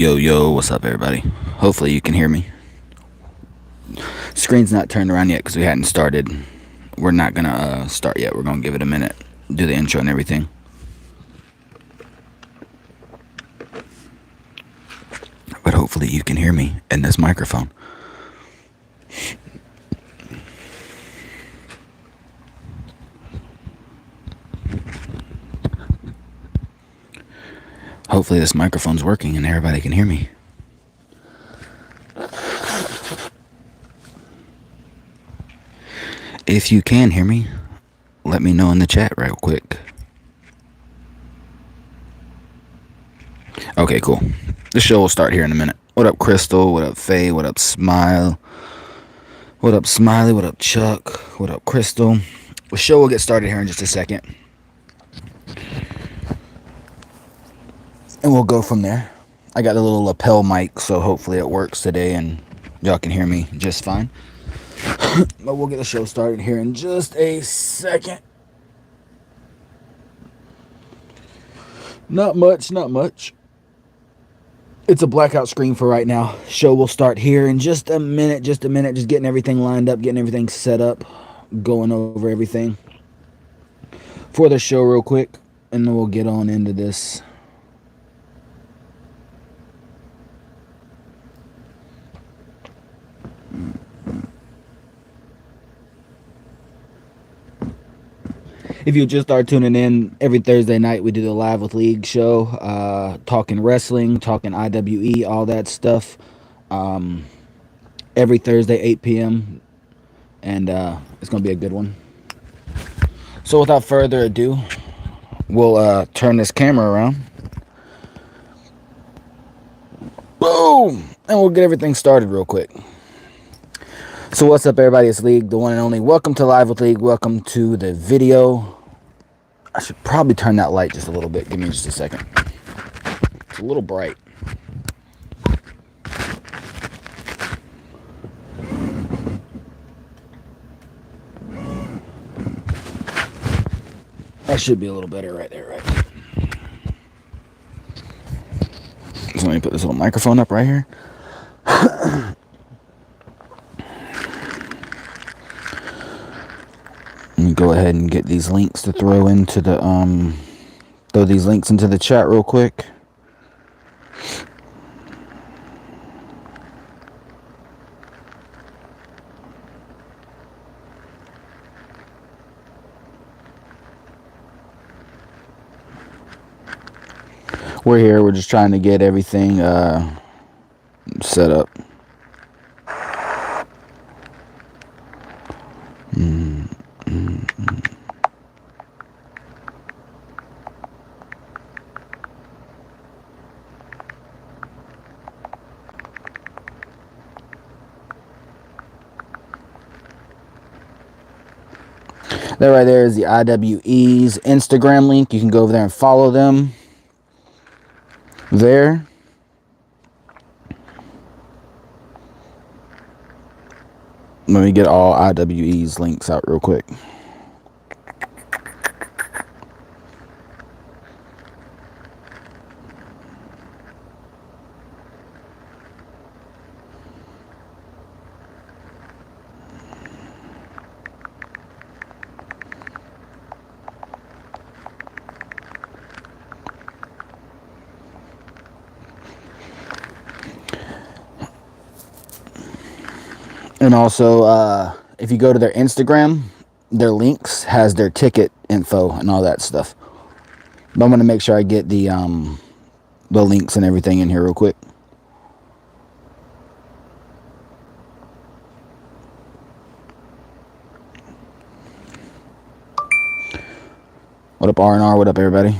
Yo, yo, what's up, everybody? Hopefully you can hear me. Screen's not turned around yet because we hadn't started. We're not going to start yet. We're going to give it a minute, do the intro and everything. But hopefully you can hear me in this microphone. Hopefully this microphone's working and everybody can hear me. If you can hear me, let me know in the chat real quick. Okay, cool. The show will start here in a minute. What up, Crystal? What up, Faye? What up, Smile? What up, Smiley? What up, Chuck? What up, Crystal? The show will get started here in just a second. And we'll go from there. I got a little lapel mic, so hopefully it works today and y'all can hear me just fine. But we'll get the show started here in just a second. Not much. It's a blackout screen for right now. Show will start here in just a minute. Just getting everything lined up, getting everything set up, going over everything for the show real quick, and then we'll get on into this. If you just start tuning in, every Thursday night we do the Live with League show, talking wrestling, talking IWE, all that stuff. Every Thursday, 8 p.m. And it's going to be a good one. So without further ado, we'll turn this camera around. Boom! And we'll get everything started real quick. So what's up, everybody? It's League, the one and only. Welcome to Live with League. Welcome to the video. I should probably turn that light just a little bit. Give me just a second. It's a little bright. That should be a little better right there, right? So let me put this little microphone up right here. Let me go ahead and get these links to throw into the throw these links into the chat real quick. We're here. We're just trying to get everything set up. That right there is the IWE's Instagram link. You can go over there and follow them there. Let me get all IWE's links out real quick. And also, if you go to their Instagram, their links has their ticket info and all that stuff. But I'm going to make sure I get the links and everything in here real quick. What up, R&R? What up, everybody?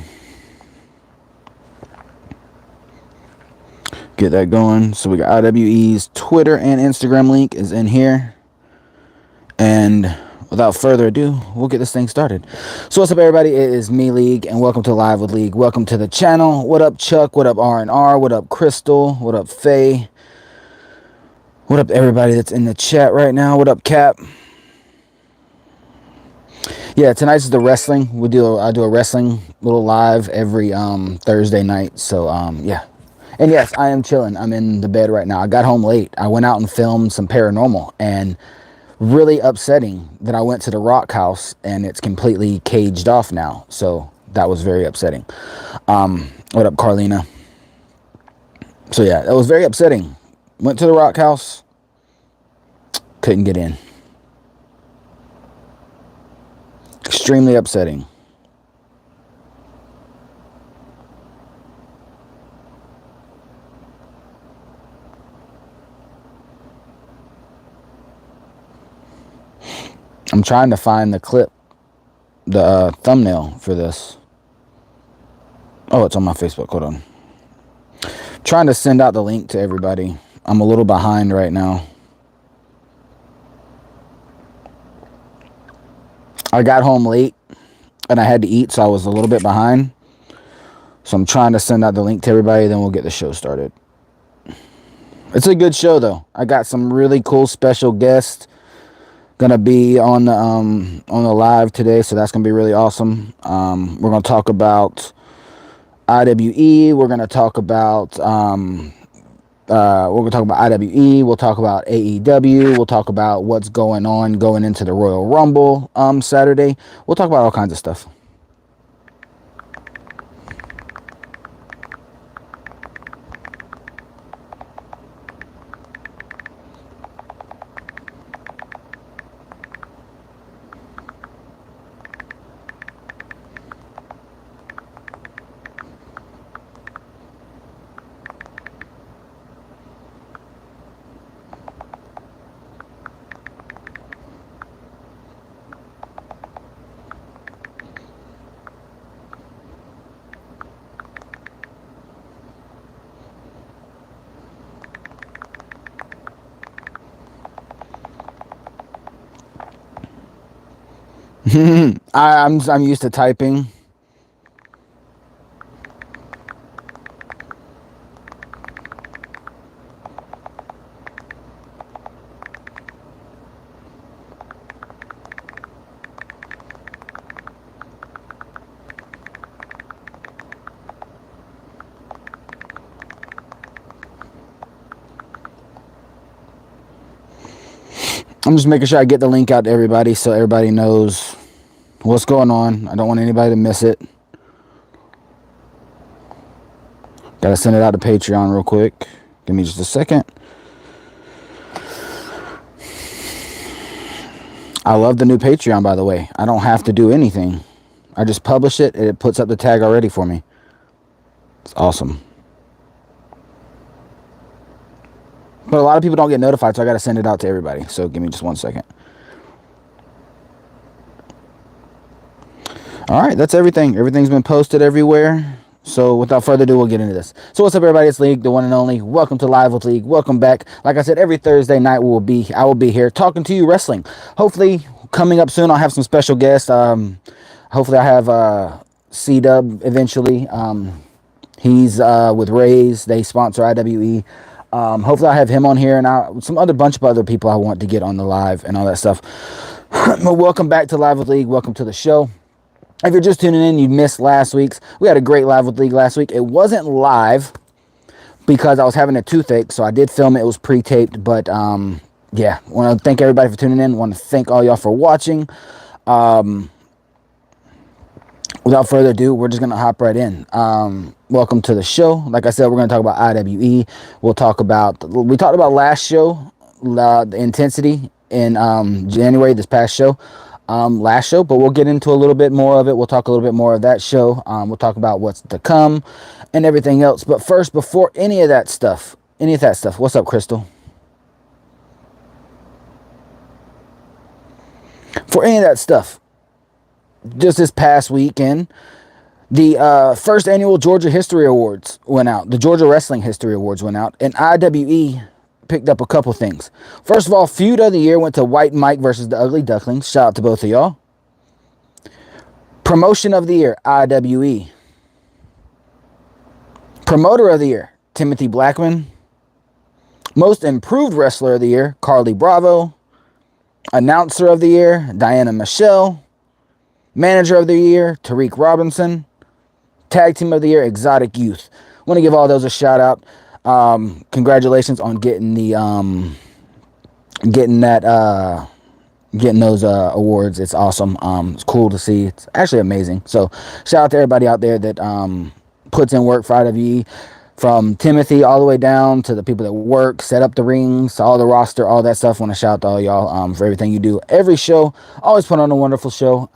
Get that going. So we got IWE's Twitter and Instagram link is in here. And without further ado, we'll get this thing started. So what's up, everybody? It is me, League, and welcome to Live with League. Welcome to the channel. What up, Chuck? What up, R&R? What up, Crystal? What up, Faye? What up, everybody that's in the chat right now? What up, Cap? Yeah, tonight's the wrestling. I do a wrestling little live every Thursday night. So yeah. And yes, I am chilling. I'm in the bed right now. I got home late. I went out and filmed some paranormal, and really upsetting that I went to the rock house and it's completely caged off now. So that was very upsetting. What up, Carlina? So yeah, that was very upsetting. Went to the rock house, couldn't get in. Extremely upsetting. I'm trying to find the clip, the thumbnail for this. Oh, it's on my Facebook. Hold on. Trying to send out the link to everybody. I'm a little behind right now. I got home late and I had to eat, so I was a little bit behind. So I'm trying to send out the link to everybody, then we'll get the show started. It's a good show, though. I got some really cool special guests gonna be on the live today, so that's gonna be really awesome. We're gonna talk about IWE. We're gonna talk about IWE. We'll talk about AEW. We'll talk about what's going on going into the Royal Rumble Saturday. We'll talk about all kinds of stuff. I'm used to typing. I'm just making sure I get the link out to everybody so everybody knows what's going on. I don't want anybody to miss it. Gotta send it out to Patreon real quick. Give me just a second. I love the new Patreon, by the way. I don't have to do anything. I just publish it and it puts up the tag already for me. It's awesome. But a lot of people don't get notified, so I gotta send it out to everybody. So give me just 1 second. All right, that's everything. Everything's been posted everywhere. So without further ado, we'll get into this. So what's up, everybody? It's League, the one and only. Welcome to Live with League. Welcome back. Like I said, every Thursday night I will be here talking to you wrestling. Hopefully, coming up soon, I'll have some special guests. Hopefully, I have C-Dub eventually. He's with Rays. They sponsor IWE. Hopefully, I have him on here and some other bunch of other people I want to get on the live and all that stuff. But welcome back to Live with League. Welcome to the show. If you're just tuning in, you missed last week's. We had a great Live with League last week. It wasn't live because I was having a toothache, so I did film it. It was pre-taped, but yeah. I want to thank everybody for tuning in. I want to thank all y'all for watching. Without further ado, we're just going to hop right in. Welcome to the show. Like I said, we're going to talk about IWE. We talked about last show, the intensity in January, this past show. Last show, but we'll get into a little bit more of it. We'll talk a little bit more of that show. We'll talk about what's to come and everything else. But first, before any of that stuff, what's up, Crystal? For any of that stuff, just this past weekend, the first annual Georgia History Awards went out. The Georgia Wrestling History Awards went out, and IWE picked up a couple things. First of all, feud of the year went to White Mike versus the Ugly Ducklings. Shout out to both of y'all. Promotion of the year, IWE. Promoter of the year, Timothy Blackman. Most improved wrestler of the year, Carly Bravo. Announcer of the year, Diana Michelle. Manager of the year, Tariq Robinson. Tag team of the year, Exotic Youth. want to give all those a shout out. Congratulations on getting the getting those awards. It's awesome. It's cool to see. It's actually amazing. So shout out to everybody out there that puts in work for IWE, from Timothy all the way down to the people that work, set up the rings, all the roster, all that stuff. Want to shout out to all y'all for everything you do. Every show, always put on a wonderful show.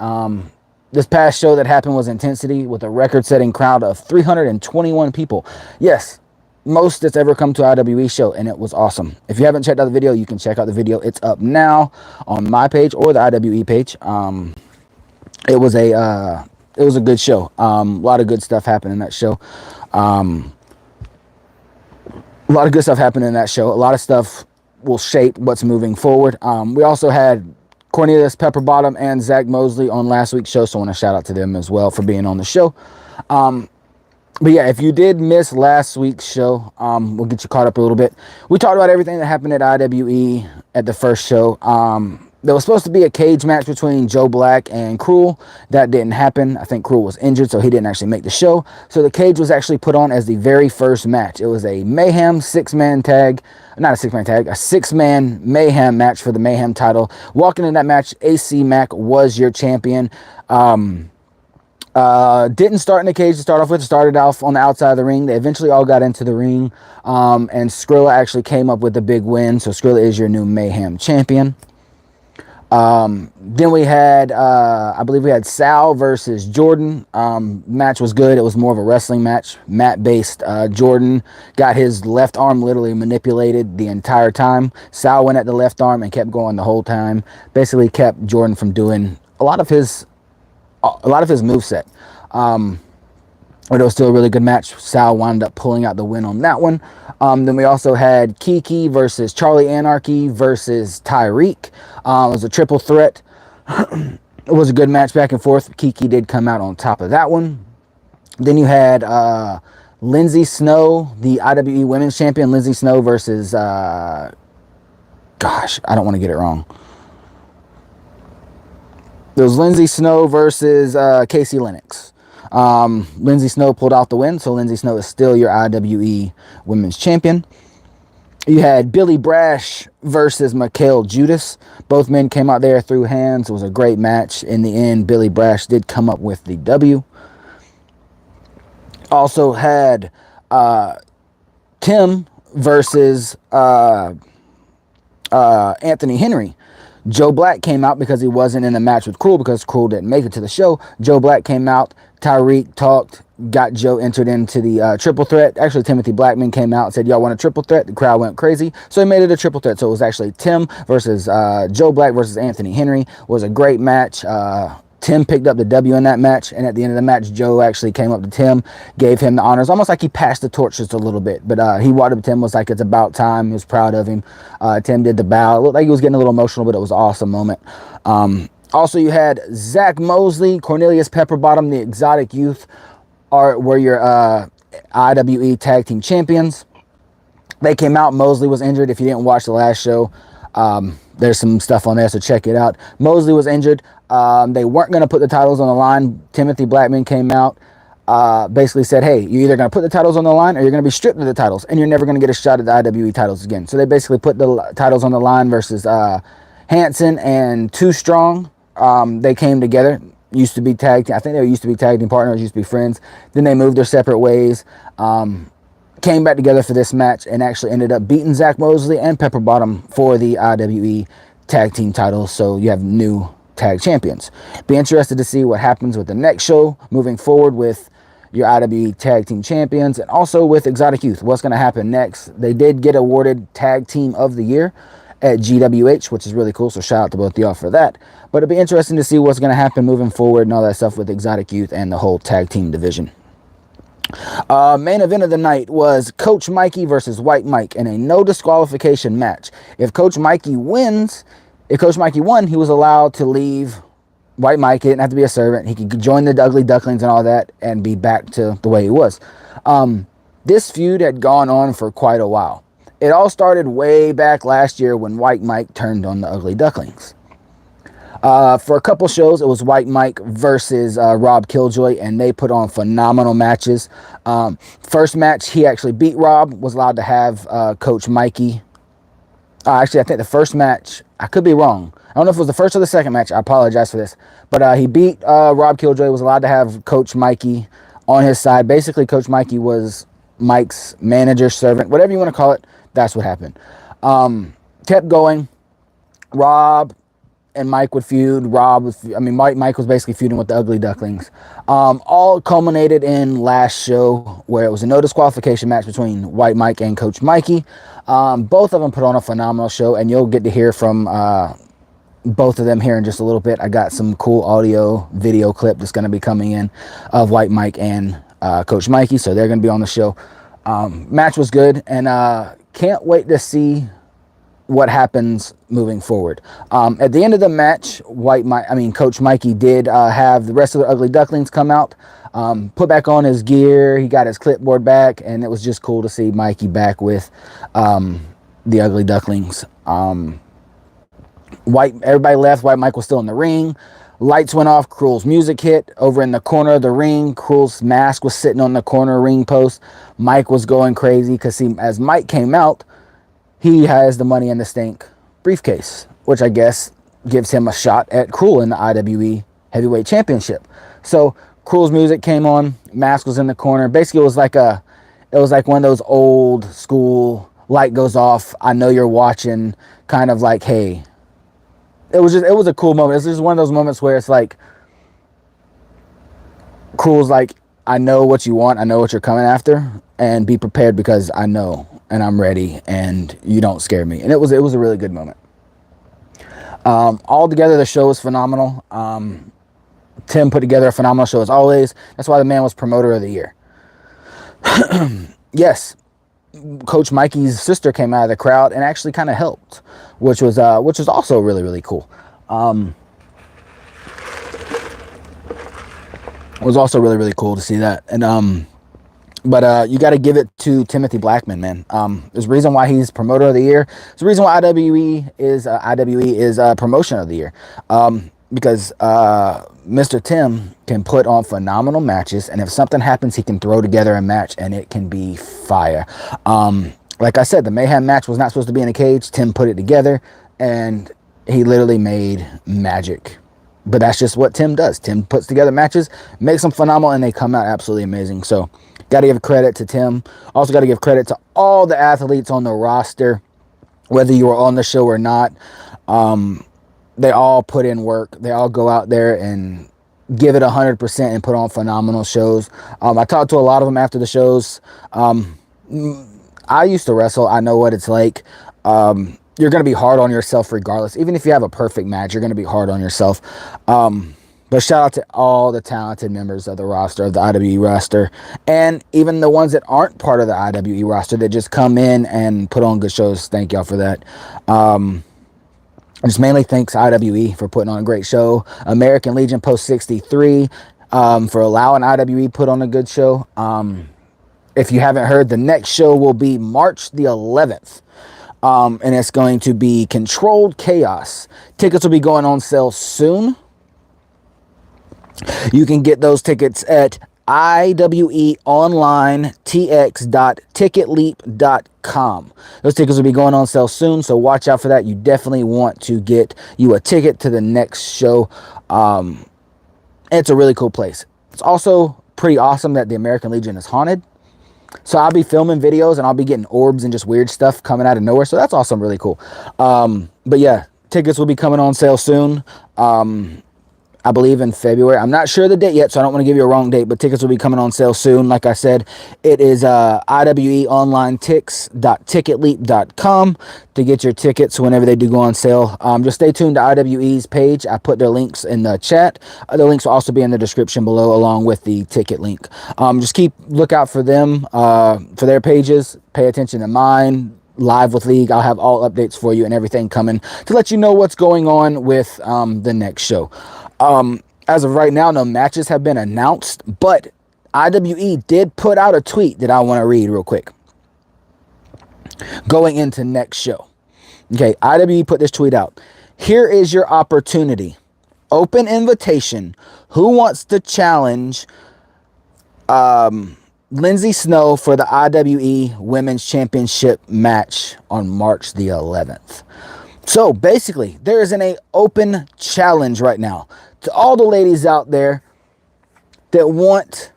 This past show that happened was Intensity, with a record-setting crowd of 321 people. Yes, most that's ever come to IWE show, and it was awesome. If you haven't checked out the video, you can check out the video. It's up now on my page or the IWE page. It was a good show. A lot of good stuff happened in that show. A lot of good stuff happened in that show. A lot of stuff will shape what's moving forward. We also had Cornelius Pepperbottom and Zach Mosley on last week's show, so I want to shout out to them as well for being on the show. But yeah, if you did miss last week's show, we'll get you caught up a little bit. We talked about everything that happened at IWE at the first show. There was supposed to be a cage match between Joe Black and Cruel. That didn't happen. I think Cruel was injured, so he didn't actually make the show. So the cage was actually put on as the very first match. It was a Mayhem six-man tag. Not a six-man tag, a six-man Mayhem match for the Mayhem title. Walking in that match, AC Mack was your champion. Didn't start in the cage to start off with. Started off on the outside of the ring. They eventually all got into the ring. And Skrilla actually came up with the big win. So Skrilla is your new Mayhem champion. Then we had, I believe we had Sal versus Jordan. Match was good. It was more of a wrestling match, mat-based. Jordan got his left arm literally manipulated the entire time. Sal went at the left arm and kept going the whole time. Basically kept Jordan from doing a lot of his moveset. But it was still a really good match. Sal wound up pulling out the win on that one. Then we also had Kiki versus Charlie Anarchy versus Tyreek. It was a triple threat. It was a good match back and forth. Kiki did come out on top of that one. Then you had Lindsay Snow, the IWE Women's Champion. Lindsay Snow versus, gosh, I don't want to get it wrong. It was Lindsay Snow versus Casey Lennox. Lindsay Snow pulled out the win, so Lindsay Snow is still your IWE Women's Champion. You had Billy Brash versus Mikhail Judas. Both men came out there through hands. It was a great match. In the end, Billy Brash did come up with the W. Also had Tim versus Anthony Henry. Joe Black came out because he wasn't in the match with Cruel, because Cruel didn't make it to the show. Joe Black came out. Tyreek talked, got Joe entered into the triple threat. Actually, Timothy Blackman came out and said, y'all want a triple threat? The crowd went crazy, so he made it a triple threat. So it was actually Tim versus Joe Black versus Anthony Henry. It was a great match. Tim picked up the W in that match, and at the end of the match, Joe actually came up to Tim, gave him the honors, almost like he passed the torch just a little bit. But he walked up to Tim, was like, it's about time. He was proud of him. Tim did the bow. It looked like he was getting a little emotional, but it was an awesome moment. Also, you had Zach Mosley, Cornelius Pepperbottom, the Exotic Youth were your IWE Tag Team Champions. They came out. Mosley was injured. If you didn't watch the last show, there's some stuff on there, so check it out. Mosley was injured. They weren't going to put the titles on the line. Timothy Blackman came out, basically said, hey, you're either going to put the titles on the line or you're going to be stripped of the titles, and you're never going to get a shot at the IWE titles again. So they basically put the titles on the line versus Hanson and Too Strong. They came together. Used to be tag team. I think they used to be tag team partners, used to be friends. Then they moved their separate ways. Came back together for this match and actually ended up beating Zach Mosley and Pepperbottom for the IWE tag team titles. So you have new tag champions. Be interested to see what happens with the next show moving forward with your IWE tag team champions and also with Exotic Youth. What's going to happen next? They did get awarded tag team of the year at GWH, which is really cool. So shout out to both of y'all for that. But it'll be interesting to see what's going to happen moving forward and all that stuff with Exotic Youth and the whole tag team division. Main event of the night was Coach Mikey versus White Mike in a no disqualification match. If Coach Mikey won, he was allowed to leave White Mike. He didn't have to be a servant. He could join the Ugly Ducklings and all that and be back to the way he was. This feud had gone on for quite a while. It all started way back last year when White Mike turned on the Ugly Ducklings. For a couple shows, it was White Mike versus Rob Killjoy, and they put on phenomenal matches. First match, he actually beat Rob, was allowed to have Coach Mikey. Actually, I think the first match, I could be wrong. I don't know if it was the first or the second match. I apologize for this. But he beat Rob Killjoy, was allowed to have Coach Mikey on his side. Basically, Coach Mikey was Mike's manager, servant, whatever you want to call it. That's what happened. Kept going. Rob and Mike would feud. Mike was basically feuding with the Ugly Ducklings. All culminated in last show, where it was a no disqualification match between White Mike and Coach Mikey. Both of them put on a phenomenal show, and you'll get to hear from both of them here in just a little bit. I got some cool audio video clip that's going to be coming in of White Mike and Coach Mikey, so they're going to be on the show. Match was good, and can't wait to see what happens moving forward. At the end of the match, Coach Mikey did have the rest of the Ugly Ducklings come out, put back on his gear. He got his clipboard back, and it was just cool to see Mikey back with the Ugly Ducklings. Everybody left. White Mike was still in the ring. Lights went off. Cruel's music hit. Over in the corner of the ring, Cruel's mask was sitting on the corner ring post. Mike was going crazy because as Mike came out, he has the Money in the Stink briefcase, which I guess gives him a shot at Cruel in the IWE Heavyweight Championship. So Cruel's music came on. Mask was in the corner. Basically, it was like one of those old school light goes off, I know you're watching, kind of like, hey. It was a cool moment. It's just one of those moments where it's like, Cruel's like, I know what you want. I know what you're coming after, and be prepared because I know and I'm ready and you don't scare me. And it was a really good moment. Altogether, the show was phenomenal. Tim put together a phenomenal show as always. That's why the man was promoter of the year. Yes, Coach Mikey's sister came out of the crowd and actually kind of helped, which was also really, really cool. It was also really, really cool to see that. And but you got to give it to Timothy Blackman, man. There's a reason why he's promoter of the year. There's a reason why IWE is promotion of the year. Because Mr. Tim can put on phenomenal matches, and if something happens, he can throw together a match, and it can be fire. Like I said, the Mayhem match was not supposed to be in a cage. Tim put it together, and he literally made magic. But that's just what Tim does. Tim puts together matches, makes them phenomenal, and they come out absolutely amazing. So, got to give credit to Tim. Also, got to give credit to all the athletes on the roster, whether you were on the show or not. They all put in work. They all go out there and give it 100% and put on phenomenal shows. I talked to a lot of them after the shows. I used to wrestle. I know what it's like. You're going to be hard on yourself regardless. Even if you have a perfect match, you're going to be hard on yourself. But shout out to all the talented members of the roster, of the IWE roster, and even the ones that aren't part of the IWE roster that just come in and put on good shows. Thank y'all for that. Just mainly thanks IWE for putting on a great show. American Legion Post 63 for allowing IWE put on a good show. If you haven't heard, the next show will be March the 11th. And it's going to be Controlled Chaos. Tickets will be going on sale soon. You can get those tickets at iweonlinetx.ticketleap.com. Those tickets will be going on sale soon, so watch out for that. You definitely want to get you a ticket to the next show. It's a really cool place. It's also pretty awesome that the American Legion is haunted. So I'll be filming videos and I'll be getting orbs and just weird stuff coming out of nowhere. So that's awesome, really cool. But yeah, tickets will be coming on sale soon. I believe in February. I'm not sure the date yet, so I don't want to give you a wrong date, but tickets will be coming on sale soon. Like I said, it is iweonlinetix.ticketleap.com to get your tickets whenever they do go on sale. Just stay tuned to IWE's page. I put their links in the chat. The links will also be in the description below, along with the ticket link. Just keep lookout for them, for their pages. Pay attention to mine. Live with League. I'll have all updates for you and everything coming to let you know what's going on with the next show. As of right now, no matches have been announced, but IWE did put out a tweet that I want to read real quick going into next show. Okay, IWE put this tweet out. Here is your opportunity. Open invitation. Who wants to challenge Lindsay Snow for the IWE Women's Championship match on March the 11th? So basically, there is an open challenge right now to all the ladies out there that want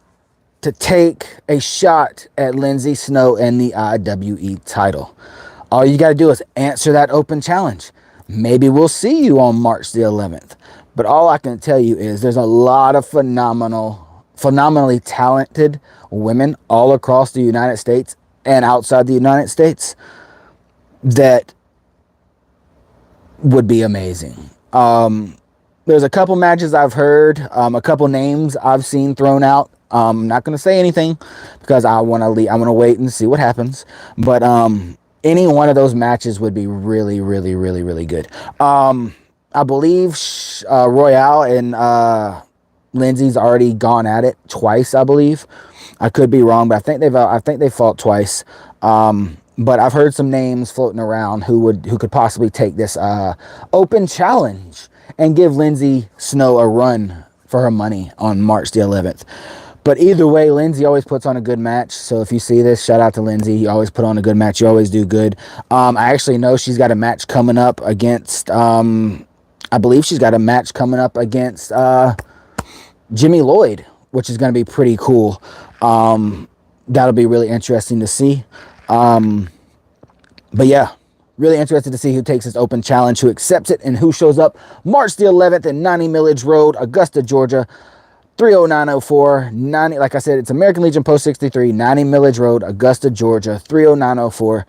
to take a shot at Lindsay Snow and the IWE title. All you got to do is answer that open challenge. Maybe we'll see you on March the 11th. But all I can tell you is there's a lot of phenomenally talented women all across the United States and outside the United States that would be amazing. There's a couple matches I've heard, a couple names I've seen thrown out. I'm not going to say anything because I want to wait and see what happens. But any one of those matches would be really, really, really, really good. I believe Royale and Lindsay's already gone at it twice, I believe. I could be wrong, but I think they fought twice. But I've heard some names floating around who could possibly take this open challenge and give Lindsay Snow a run for her money on March the 11th. But either way, Lindsay always puts on a good match. So if you see this, shout out to Lindsay. You always put on a good match. You always do good. I actually know she's got a match coming up against, I believe she's got a match coming up against Jimmy Lloyd, which is going to be pretty cool. That'll be really interesting to see. But yeah, really interested to see who takes this open challenge, who accepts it, and who shows up March the 11th at 90 Millage Road, Augusta, Georgia, 30904. Like I said, it's American Legion Post 63, 90 Millage Road, Augusta, Georgia, 30904.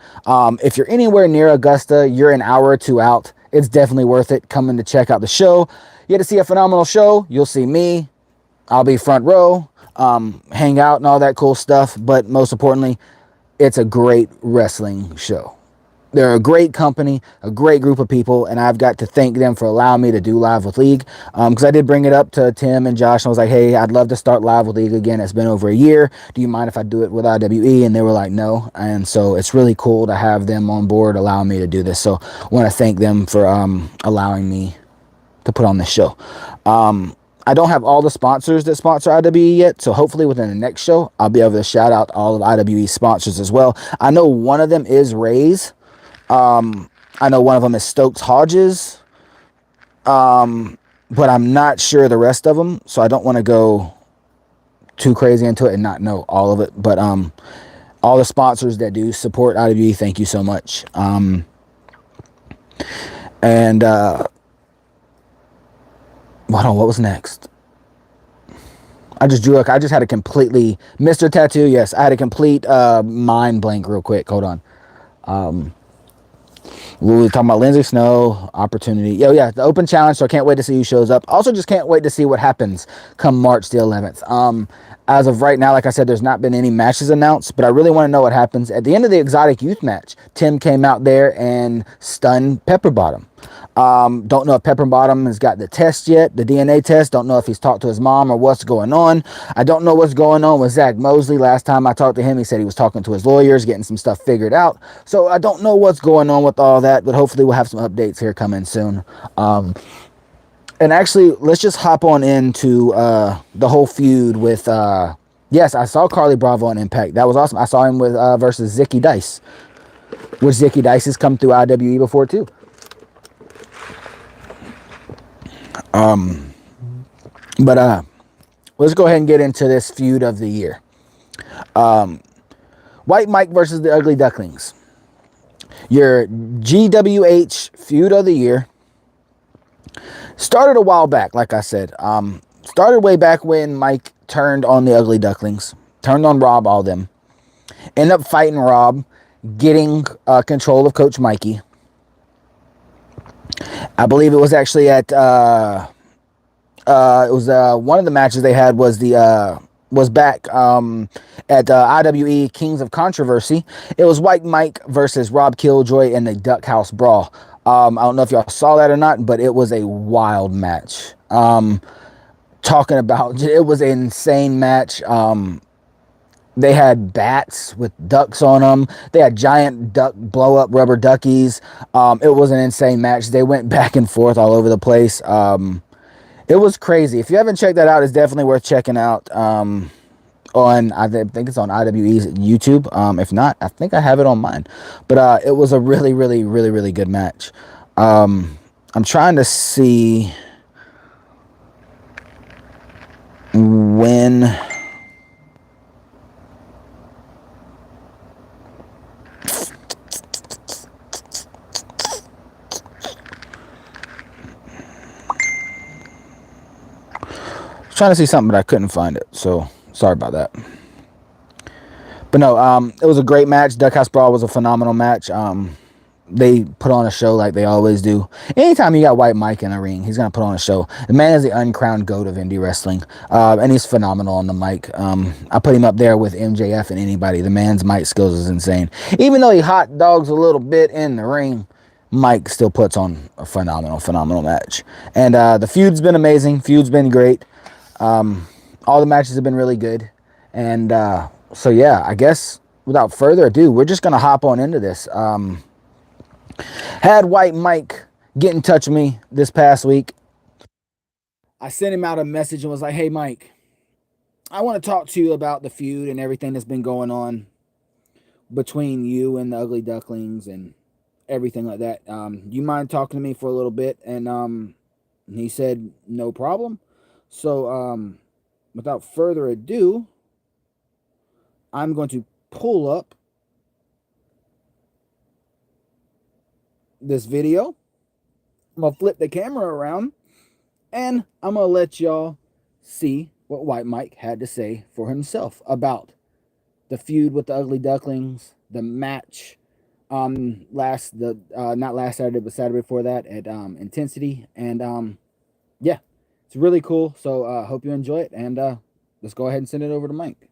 If you're anywhere near Augusta, you're an hour or two out. It's definitely worth it coming to check out the show. You get to see a phenomenal show. You'll see me. I'll be front row, hang out and all that cool stuff. But most importantly, it's a great wrestling show. They're a great company, a great group of people, and I've got to thank them for allowing me to do Live with League. Because I did bring it up to Tim and Josh, and I was like, hey, I'd love to start Live with League again. It's been over a year. Do you mind if I do it with IWE? And they were like, no. And so it's really cool to have them on board, allowing me to do this. So I want to thank them for allowing me to put on this show. I don't have all the sponsors that sponsor IWE yet, so hopefully within the next show, I'll be able to shout out all of IWE sponsors as well. I know one of them is Ray's. I know one of them is Stokes Hodges, but I'm not sure the rest of them, so I don't want to go too crazy into it and not know all of it. But all the sponsors that do support IWE, thank you so much. What was next? I just had a completely Mr. Tattoo. Yes, I had a complete mind blank real quick. Hold on. We were talking about Lindsay Snow, opportunity. Yeah, the open challenge, so I can't wait to see who shows up. Also, just can't wait to see what happens come March the 11th. As of right now, like I said, there's not been any matches announced, but I really want to know what happens. At the end of the Exotic Youth match, Tim came out there and stunned Pepperbottom. Don't know if Pepperbottom has got the test yet, the DNA test. Don't know if he's talked to his mom or what's going on. I don't know what's going on with Zach Mosley. Last time I talked to him, he said he was talking to his lawyers, getting some stuff figured out. So I don't know what's going on with all that, but hopefully we'll have some updates here coming soon. And actually, let's just hop on into the whole feud with... yes, I saw Carly Bravo on Impact. That was awesome. I saw him with versus Zicky Dice, which Zicky Dice has come through IWE before too. But let's go ahead and get into this feud of the year. White Mike versus the Ugly Ducklings. Your GWH feud of the year. Started a while back, like I said. Started way back when Mike turned on the Ugly Ducklings. Turned on Rob, all them. Ended up fighting Rob, getting control of Coach Mikey. I believe it was actually at one of the matches they had was back at IWE Kings of Controversy. It was White Mike versus Rob Killjoy in the Duck House Brawl. I don't know if y'all saw that or not, but it was a wild match. Talking about, it was an insane match. They had bats with ducks on them. They had giant duck blow-up rubber duckies. It was an insane match. They went back and forth all over the place. It was crazy. If you haven't checked that out, it's definitely worth checking out. I think it's on IWE's YouTube. If not, I think I have it on mine. But it was a really, really, really, really good match. I'm trying to see when. Trying to see something, but I couldn't find it. So sorry about that. But no, it was a great match. Duckhouse Brawl was a phenomenal match. They put on a show like they always do. Anytime you got White Mike in a ring, he's going to put on a show. The man is the uncrowned GOAT of indie wrestling, and he's phenomenal on the mic. I put him up there with MJF and anybody. The man's mic skills is insane. Even though he hot dogs a little bit in the ring, Mike still puts on a phenomenal match. And the feud's been amazing. Feud's been great. All the matches have been really good. And so, yeah, I guess without further ado, we're just going to hop on into this. Had White Mike get in touch with me this past week. I sent him out a message and was like, hey, Mike, I want to talk to you about the feud and everything that's been going on between you and the Ugly Ducklings and everything like that. You mind talking to me for a little bit? And he said, no problem. So without further ado, I'm going to pull up this video. I'm going to flip the camera around and I'm going to let y'all see what White Mike had to say for himself about the feud with the Ugly Ducklings, the match not last Saturday, but Saturday before that at Intensity. And yeah, it's really cool. So hope you enjoy it. And let's go ahead and send it over to Mike.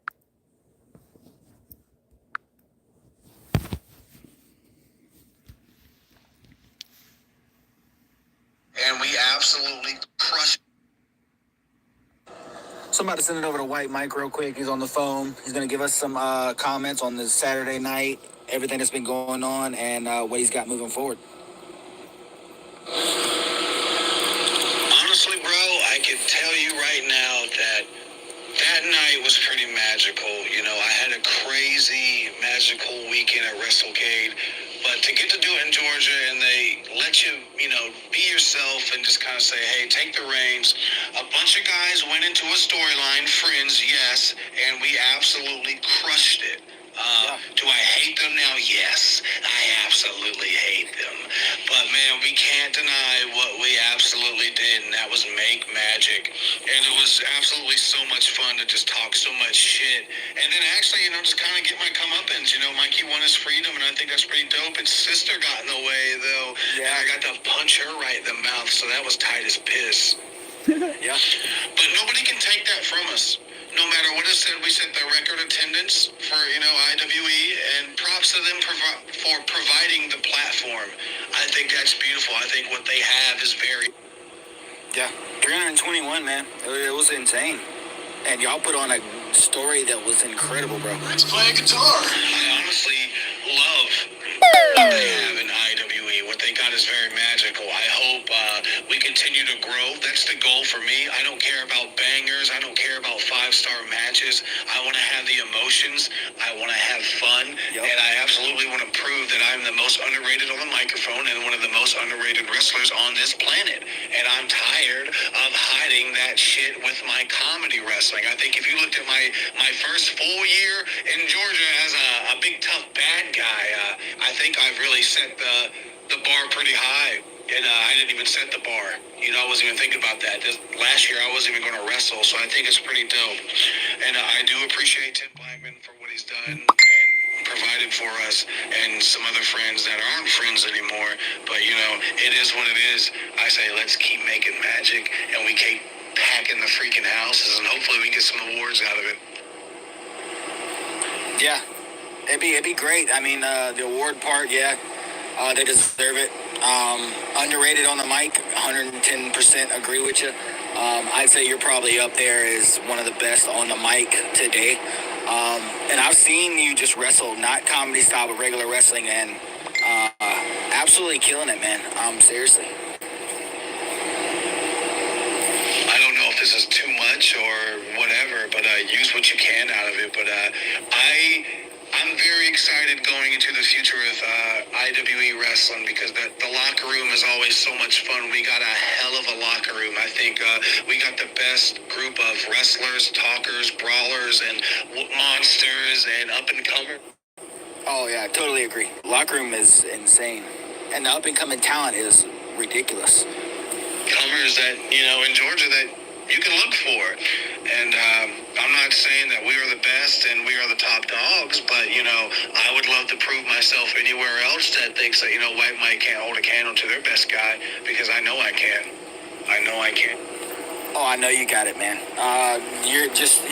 And we absolutely crushed. So I'm about to send it over to White Mike real quick. He's on the phone. He's going to give us some comments on this Saturday night, everything that's been going on, and what he's got moving forward. Honestly, bro, I can tell you right now that night was pretty magical. You know, I had a crazy, magical weekend at WrestleCade. But to get to do it in Georgia and they let you, be yourself and just kind of say, hey, take the reins. A bunch of guys went into a storyline, friends, yes, and we absolutely crushed it. Do I hate them now? Yes, I absolutely hate them. But, man, we can't deny what we absolutely did, and that was make magic. And it was absolutely so much fun to just talk so much shit. And then actually, just kind of get my comeuppance. Mikey won his freedom, and I think that's pretty dope. His sister got in the way, though, and I got to punch her right in the mouth, so that was tight as piss. Yeah. But nobody can take that from us. No matter what is said, we set the record attendance for, IWE, and props to them for providing the platform. I think that's beautiful. I think what they have is very... Yeah, 321, man. It was insane. And y'all put on a story that was incredible, bro. Let's play a guitar. I honestly love what they have in IWE. What they got is very magical. I hope we continue to grow. That's the goal for me. I don't care about bangers. I don't care about 5-star matches. I want to have the emotions. I want to have fun. Yep. And I absolutely want to prove that I'm the most underrated on the microphone and one of the most underrated wrestlers on this planet. And I'm tired of hiding that shit with my comedy wrestling. I think if you looked at my first full year in Georgia as a big tough bad guy, I think I've really set the bar pretty high. And I didn't even set the bar. I wasn't even thinking about that. Last year, I wasn't even going to wrestle, so I think it's pretty dope. And I do appreciate Tim Blackman for what he's done and provided for us and some other friends that aren't friends anymore. But, it is what it is. I say let's keep making magic, and we keep packing the freaking houses, and hopefully we get some awards out of it. Yeah, it'd be great. I mean, the award part, yeah. They deserve it. Underrated on the mic, 110% agree with you. I'd say you're probably up there as one of the best on the mic today. And I've seen you just wrestle, not comedy style, but regular wrestling, and absolutely killing it, man. Seriously. I this is too much or whatever, but use what you can out of it. But I'm very excited going into the future with IWE Wrestling because the locker room is always so much fun. We got a hell of a locker room. I think we got the best group of wrestlers, talkers, brawlers, and monsters and up and comers. Oh yeah, I totally agree. Locker room is insane, and the up and coming talent is ridiculous. Comers that, in Georgia that you can look for. And I'm not saying that we are the best and we are the top dogs, but, I would love to prove myself anywhere else that thinks that, White Mike can't hold a candle to their best guy, because I know I can. I know I can. Oh, I know you got it, man. You're just,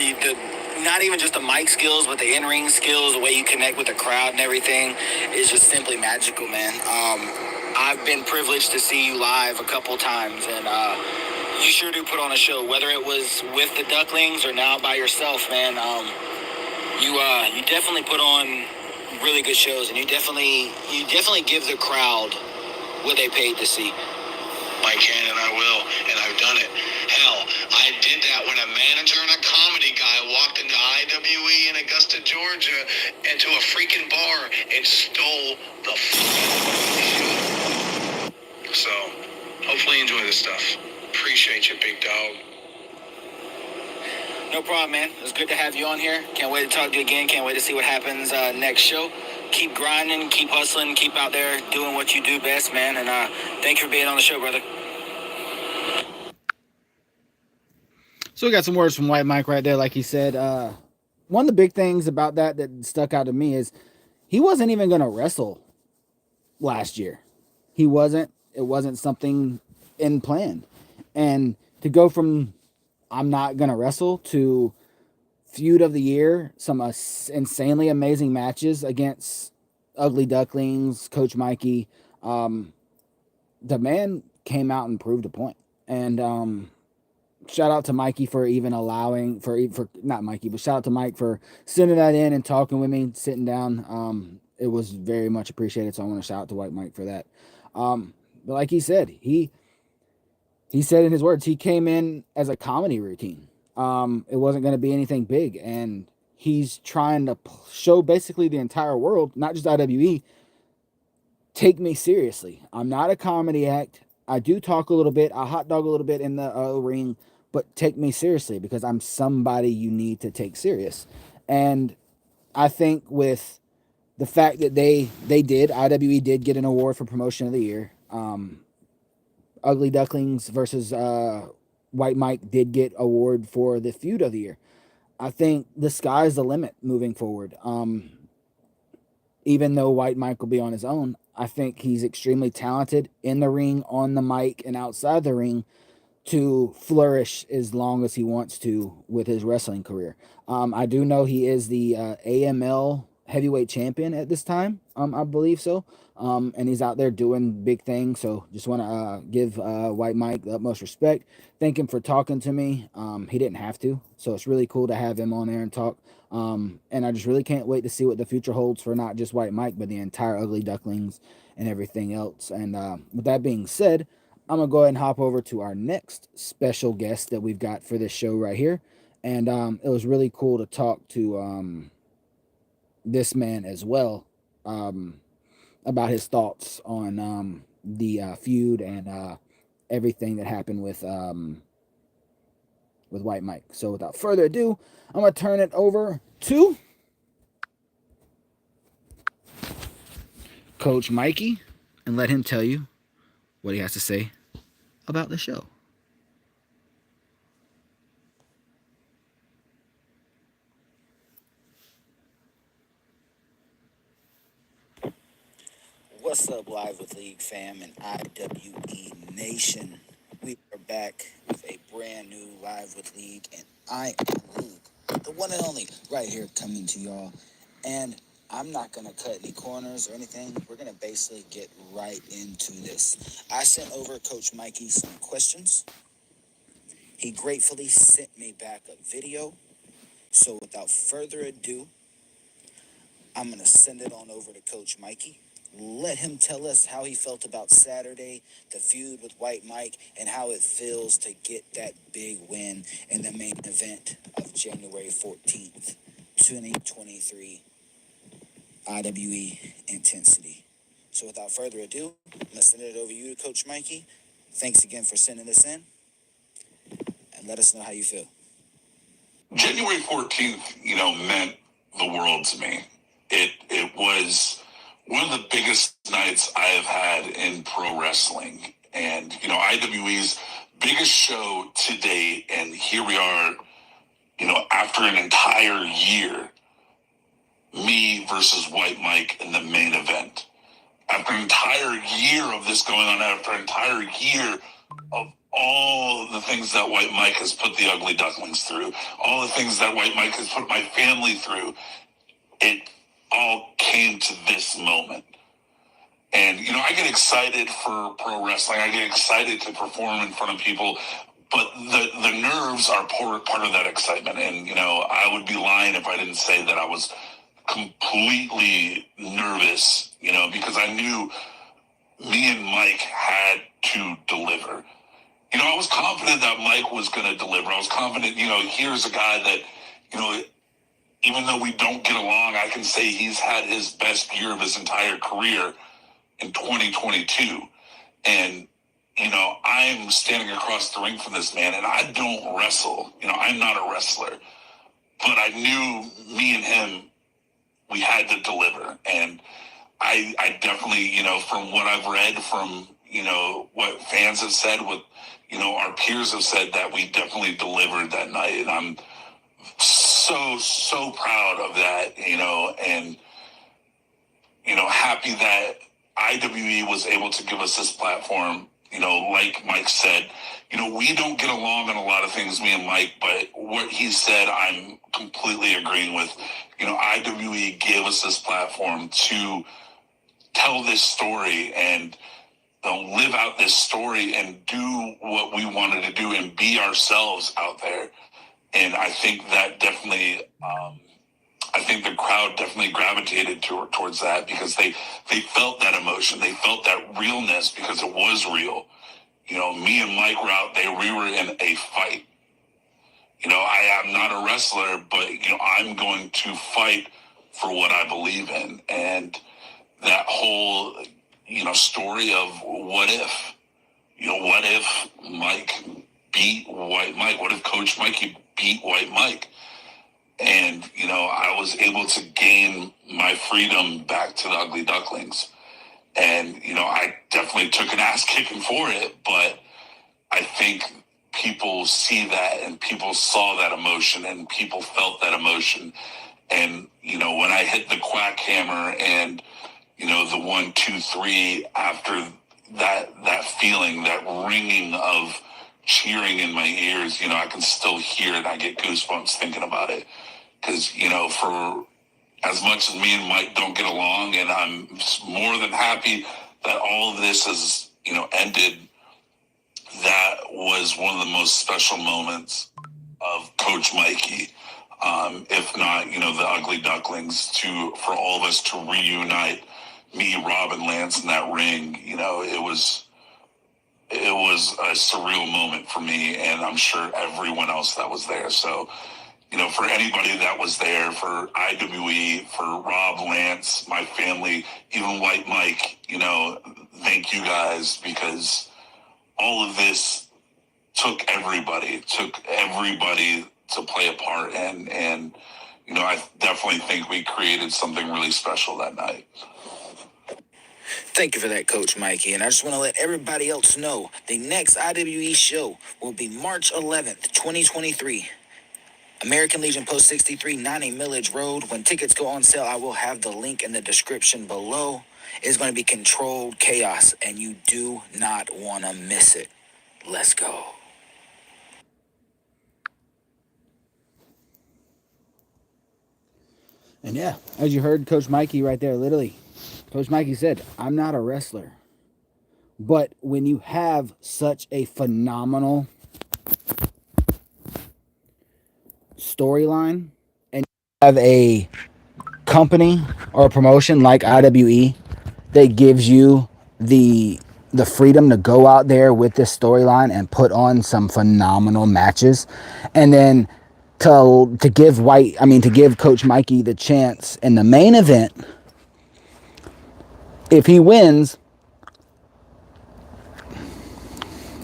not even just the mic skills, but the in-ring skills, the way you connect with the crowd and everything is just simply magical, man. I've been privileged to see you live a couple times, and you sure do put on a show, whether it was with the Ducklings or now by yourself, man. You definitely put on really good shows, and you definitely give the crowd what they paid to see. I can and I will, and I've done it. Hell, I did that when a manager and a comedy guy walked into IWE in Augusta, Georgia, into a freaking bar and stole the show. So, hopefully you enjoy this stuff. Appreciate you, big dog. No problem, man. It's good to have you on here. Can't wait to talk to you again. Can't wait to see what happens next show. Keep grinding, keep hustling, keep out there doing what you do best, man. And thank you for being on the show, brother. So we got some words from White Mike right there, like he said. One of the big things about that stuck out to me is he wasn't even going to wrestle last year. He wasn't. It wasn't something in plan. And to go from I'm not going to wrestle to feud of the year, some insanely amazing matches against Ugly Ducklings, Coach Mikey. The man came out and proved a point. And shout out to Mikey for even allowing, for not Mikey, but shout out to Mike for sending that in and talking with me, sitting down. It was very much appreciated, so I want to shout out to White Mike for that. But like he said, he said in his words, he came in as a comedy routine. It wasn't going to be anything big, and he's trying to show basically the entire world, not just IWE, take me seriously. I'm not a comedy act. I do talk a little bit. I hot dog a little bit in the ring, but take me seriously because I'm somebody you need to take serious. And I think with the fact that IWE did get an award for Promotion of the Year. Ugly Ducklings versus White Mike did get award for the Feud of the Year. I think the sky's the limit moving forward. Even though White Mike will be on his own, I think he's extremely talented in the ring, on the mic, and outside the ring to flourish as long as he wants to with his wrestling career. I do know he is the AML heavyweight champion at this time. I believe so. And he's out there doing big things. So just want to give White Mike the utmost respect. Thank him for talking to me. He didn't have to. So it's really cool to have him on there and talk. And I just really can't wait to see what the future holds for not just White Mike, but the entire Ugly Ducklings and everything else. And with that being said, I'm going to go ahead and hop over to our next special guest that we've got for this show right here. And it was really cool to talk to this man as well about his thoughts on the feud and everything that happened with White Mike. So without further ado, I'm going to turn it over to Coach Mikey and let him tell you what he has to say about the show. What's up, Live with League fam and IWE Nation? We are back with a brand new Live with League, and I am League, the one and only, right here coming to y'all. And I'm not going to cut any corners or anything. We're going to basically get right into this. I sent over Coach Mikey some questions. He gratefully sent me back a video. So without further ado, I'm going to send it on over to Coach Mikey. let him tell us how he felt about Saturday, the feud with White Mike, and how it feels to get that big win in the main event of January 14th, 2023, IWE Intensity. So without further ado, I'm going to send it over to you, Coach Mikey. Thanks again for sending this in, and let us know how you feel. January 14th, meant the world to me. It was one of the biggest nights I have had in pro wrestling. And, IWE's biggest show to date. And here we are, after an entire year, me versus White Mike in the main event. After an entire year of this going on, after an entire year of all the things that White Mike has put the Ugly Ducklings through, all the things that White Mike has put my family through, it all came to this moment. And, I get excited for pro wrestling. I get excited to perform in front of people, but the nerves are part of that excitement. And, I would be lying if I didn't say that I was completely nervous, because I knew me and Mike had to deliver. I was confident that Mike was going to deliver. I was confident, here's a guy that, even though we don't get along, I can say he's had his best year of his entire career in 2022. And, I'm standing across the ring from this man, and I don't wrestle. I'm not a wrestler. But I knew me and him, we had to deliver. And I definitely, from what I've read, from, what fans have said, what, our peers have said, that we definitely delivered that night. And I'm so proud of that, and, happy that IWE was able to give us this platform. Like Mike said, we don't get along on a lot of things, me and Mike, but what he said, I'm completely agreeing with. IWE gave us this platform to tell this story and live out this story and do what we wanted to do and be ourselves out there. And I think that definitely, I think the crowd definitely gravitated towards that, because they felt that emotion. They felt that realness, because it was real. Me and Mike were out there. We were in a fight. I am not a wrestler, but, I'm going to fight for what I believe in. And that whole, story of what if, what if Mike beat White Mike? What if Coach Mikey beat White Mike? And, I was able to gain my freedom back to the Ugly Ducklings. And, I definitely took an ass kicking for it, but I think people see that, and people saw that emotion, and people felt that emotion. And, when I hit the quack hammer and, the 1, 2, 3, after that feeling, that ringing of cheering in my ears, I can still hear it. I get goosebumps thinking about it. Because, for as much as me and Mike don't get along, and I'm more than happy that all of this has, ended, that was one of the most special moments of Coach Mikey. If not, the Ugly Ducklings, for all of us to reunite, me, Rob, and Lance in that ring. It was a surreal moment for me, and I'm sure everyone else that was there. So, for anybody that was there, for IWE, for Rob, Lance, my family, even White Mike, thank you guys, because all of this took everybody to play a part in. And, I definitely think we created something really special that night. Thank you for that, Coach Mikey. And I just want to let everybody else know the next IWE show will be March 11th, 2023. American Legion Post 63, 90 Millage Road. When tickets go on sale, I will have the link in the description below. It's going to be controlled chaos, and you do not want to miss it. Let's go. And yeah, as you heard Coach Mikey right there, literally, Coach Mikey said, I'm not a wrestler. But when you have such a phenomenal storyline and you have a company or a promotion like IWE that gives you the freedom to go out there with this storyline and put on some phenomenal matches, and then to give Coach Mikey the chance in the main event. If he wins,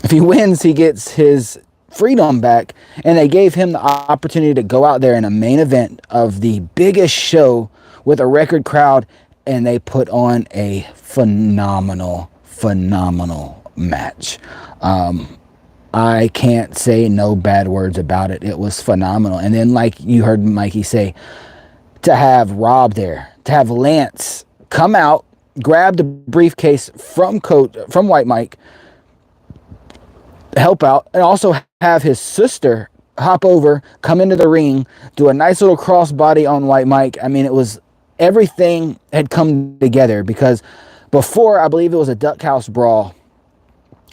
he gets his freedom back, and they gave him the opportunity to go out there in a main event of the biggest show with a record crowd, and they put on a phenomenal match. I can't say no bad words about it. It was phenomenal. And then, like you heard Mikey say, to have Rob there, to have Lance come out, grab the briefcase from White Mike, help out, and also have his sister hop over, come into the ring, do a nice little crossbody on White Mike. I mean, it was, everything had come together, because before, I believe it was a Duck House Brawl.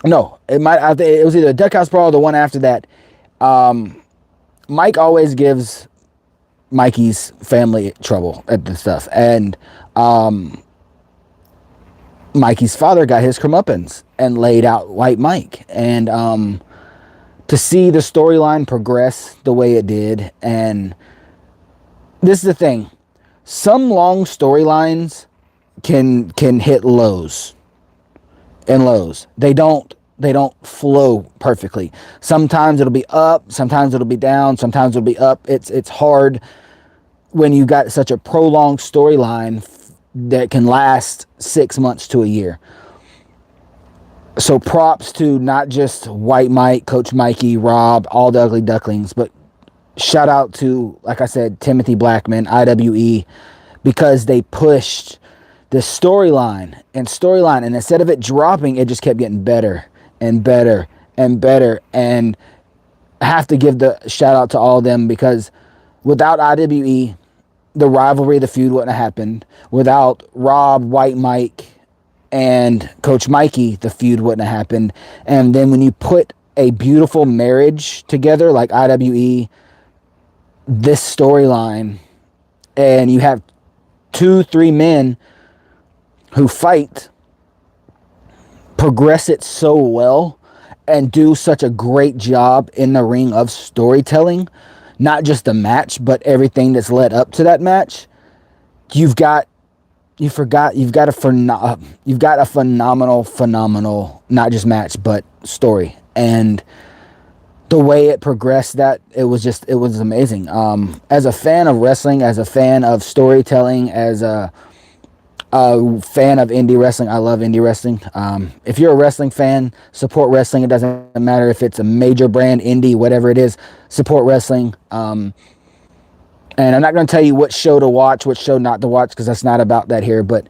No, it was either a Duck House Brawl or the one after that. Mike always gives Mikey's family trouble at this stuff, and Mikey's father got his comeuppance and laid out White Mike, and to see the storyline progress the way it did. And this is the thing, some long storylines can hit lows and lows. They don't flow perfectly. Sometimes it'll be up, sometimes it'll be down, sometimes it'll be up. It's hard when you got such a prolonged storyline that can last 6 months to a year. So props to not just White Mike, Coach Mikey, Rob, all the Ugly Ducklings, but shout out to, like I said, Timothy Blackman, IWE, because they pushed the storyline, and instead of it dropping, it just kept getting better and better and better. And I have to give the shout out to all of them, because without IWE, the rivalry, the feud wouldn't have happened. Without Rob, White Mike, and Coach Mikey, the feud wouldn't have happened. And then when you put a beautiful marriage together like IWE, this storyline, and you have 2-3 men who fight, progress it so well, and do such a great job in the ring of storytelling, not just the match, but everything that's led up to that match. You've got a phenomenal, not just match, but story. And the way it progressed, it was amazing. As a fan of wrestling, as a fan of storytelling, as a fan of indie wrestling, I love indie wrestling. If you're a wrestling fan, support wrestling. It doesn't matter if it's a major brand, indie, whatever it is, support wrestling. And I'm not going to tell you what show to watch, what show not to watch, because that's not about that here, but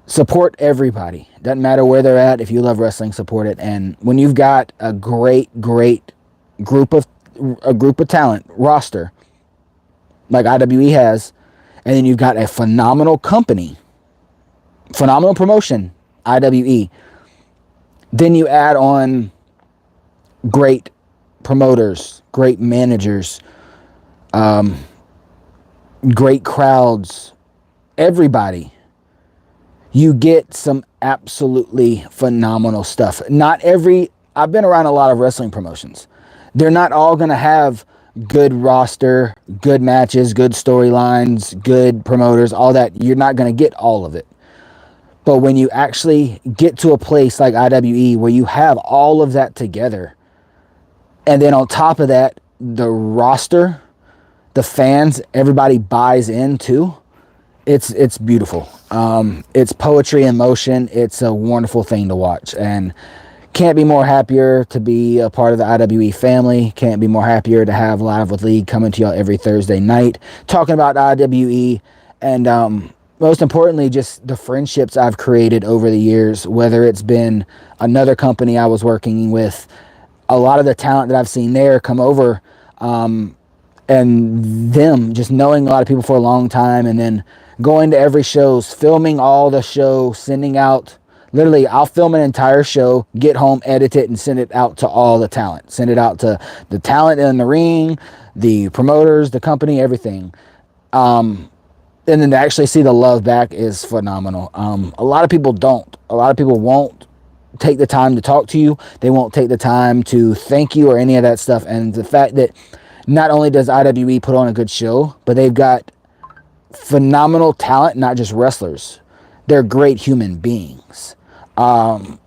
support everybody. Doesn't matter where they're at. If you love wrestling, support it. And when you've got a great group of talent roster like IWE has, and then you've got a phenomenal company, phenomenal promotion, IWE, then you add on great promoters, great managers, great crowds, everybody, you get some absolutely phenomenal stuff. I've been around a lot of wrestling promotions. They're not all going to have good roster, good matches, good storylines, good promoters, all that. You're not going to get all of it. But when you actually get to a place like IWE where you have all of that together, and then on top of that, the roster, the fans, everybody buys in too, it's beautiful. It's poetry in motion. It's a wonderful thing to watch, and can't be more happier to be a part of the IWE family. Can't be more happier to have Live with League coming to y'all every Thursday night, talking about IWE, and most importantly, just the friendships I've created over the years, whether it's been another company I was working with, a lot of the talent that I've seen there come over, and them just knowing a lot of people for a long time, and then going to every shows, filming all the show, sending out, literally, I'll film an entire show, get home, edit it, and send it out to all the talent. Send it out to the talent in the ring, the promoters, the company, everything. and then to actually see the love back is phenomenal. A lot of people don't. A lot of people won't take the time to talk to you. They won't take the time to thank you or any of that stuff. And the fact that not only does IWE put on a good show, but they've got phenomenal talent, not just wrestlers. They're great human beings. No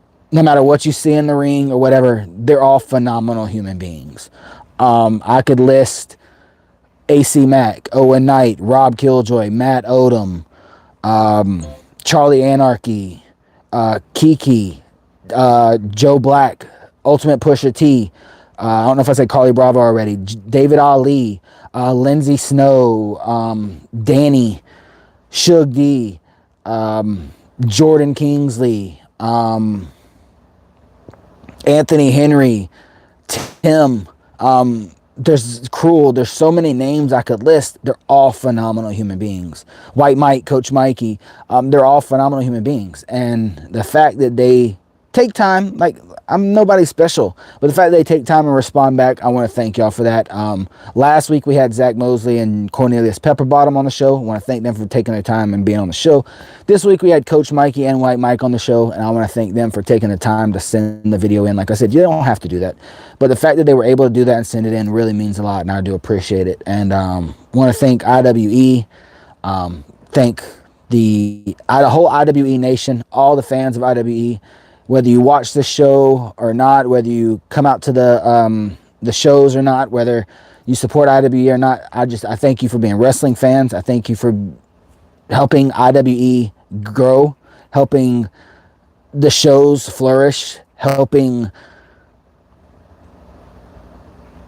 matter what you see in the ring or whatever, they're all phenomenal human beings. I could list AC Mack, Owen Knight, Rob Killjoy, Matt Odom, Charlie Anarchy, Kiki, Joe Black, Ultimate Pusha T. I don't know if I said Carly Bravo already. David Ali, Lindsay Snow, Danny, Suge D, Jordan Kingsley, Anthony Henry, Tim. There's Cruel. There's so many names I could list. They're all phenomenal human beings. White Mike, Coach Mikey. They're all phenomenal human beings. And the fact that they take time, like, I'm nobody special, but the fact that they take time and respond back, I want to thank y'all for that. Last week we had Zach Mosley and Cornelius Pepperbottom on the show. I want to thank them for taking their time and being on the show. This week we had Coach Mikey and White Mike on the show, and I want to thank them for taking the time to send the video in. Like I said, you don't have to do that, but the fact that they were able to do that and send it in really means a lot, and I do appreciate it. And want to thank IWE, thank the whole IWE nation, all the fans of IWE. Whether you watch the show or not, whether you come out to the shows or not, whether you support IWE or not, I thank you for being wrestling fans. I thank you for helping IWE grow, helping the shows flourish, helping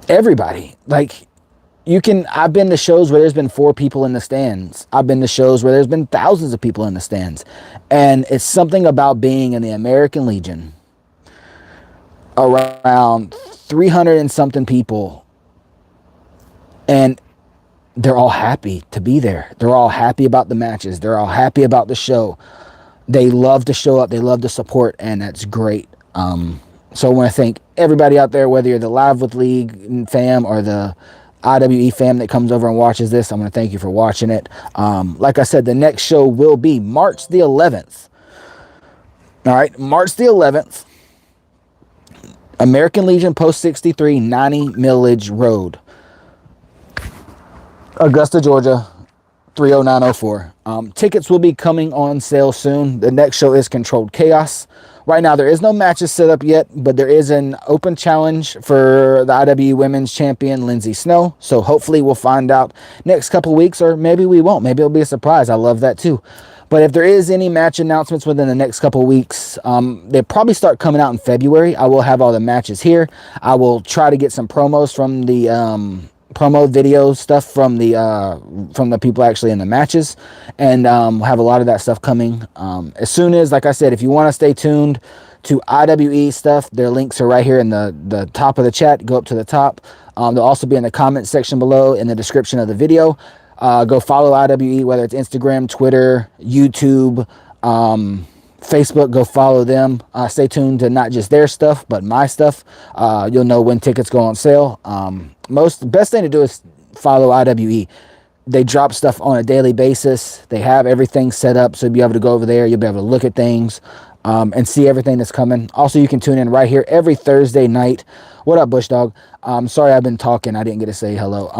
everybody. Like, I've been to shows where there's been 4 people in the stands. I've been to shows where there's been thousands of people in the stands. And it's something about being in the American Legion around 300 and something people, and they're all happy to be there. They're all happy about the matches. They're all happy about the show. They love to show up. They love to support, and that's great. So I want to thank everybody out there, whether you're the Live with League fam or the IWE fam that comes over and watches this. I'm going to thank you for watching it. Like I said, the next show will be March the 11th. All right, March the 11th. American Legion Post 63, 90 Millage Road, Augusta, Georgia, 30904. Tickets will be coming on sale soon. The next show is Controlled Chaos. Right now, there is no matches set up yet, but there is an open challenge for the IWE Women's Champion, Lindsay Snow. So hopefully we'll find out next couple weeks, or maybe we won't. Maybe it'll be a surprise. I love that too. But if there is any match announcements within the next couple weeks, they'll probably start coming out in February. I will have all the matches here. I will try to get some promos from the promo video stuff from the people actually in the matches, and we'll have a lot of that stuff coming as soon as, like I said, if you want to stay tuned to IWE stuff, their links are right here in the top of the chat. Go up to the top. They'll also be in the comment section below in the description of the video. Go follow IWE, whether it's Instagram, Twitter, YouTube, Facebook. Go follow them. Stay tuned to not just their stuff, but my stuff. You'll know when tickets go on sale. Best thing to do is follow IWE. They drop stuff on a daily basis. They have everything set up, so you'll be able to go over there. You'll be able to look at things and see everything that's coming. Also, you can tune in right here every Thursday night. What up, Bush Dog? Sorry, I've been talking. I didn't get to say hello.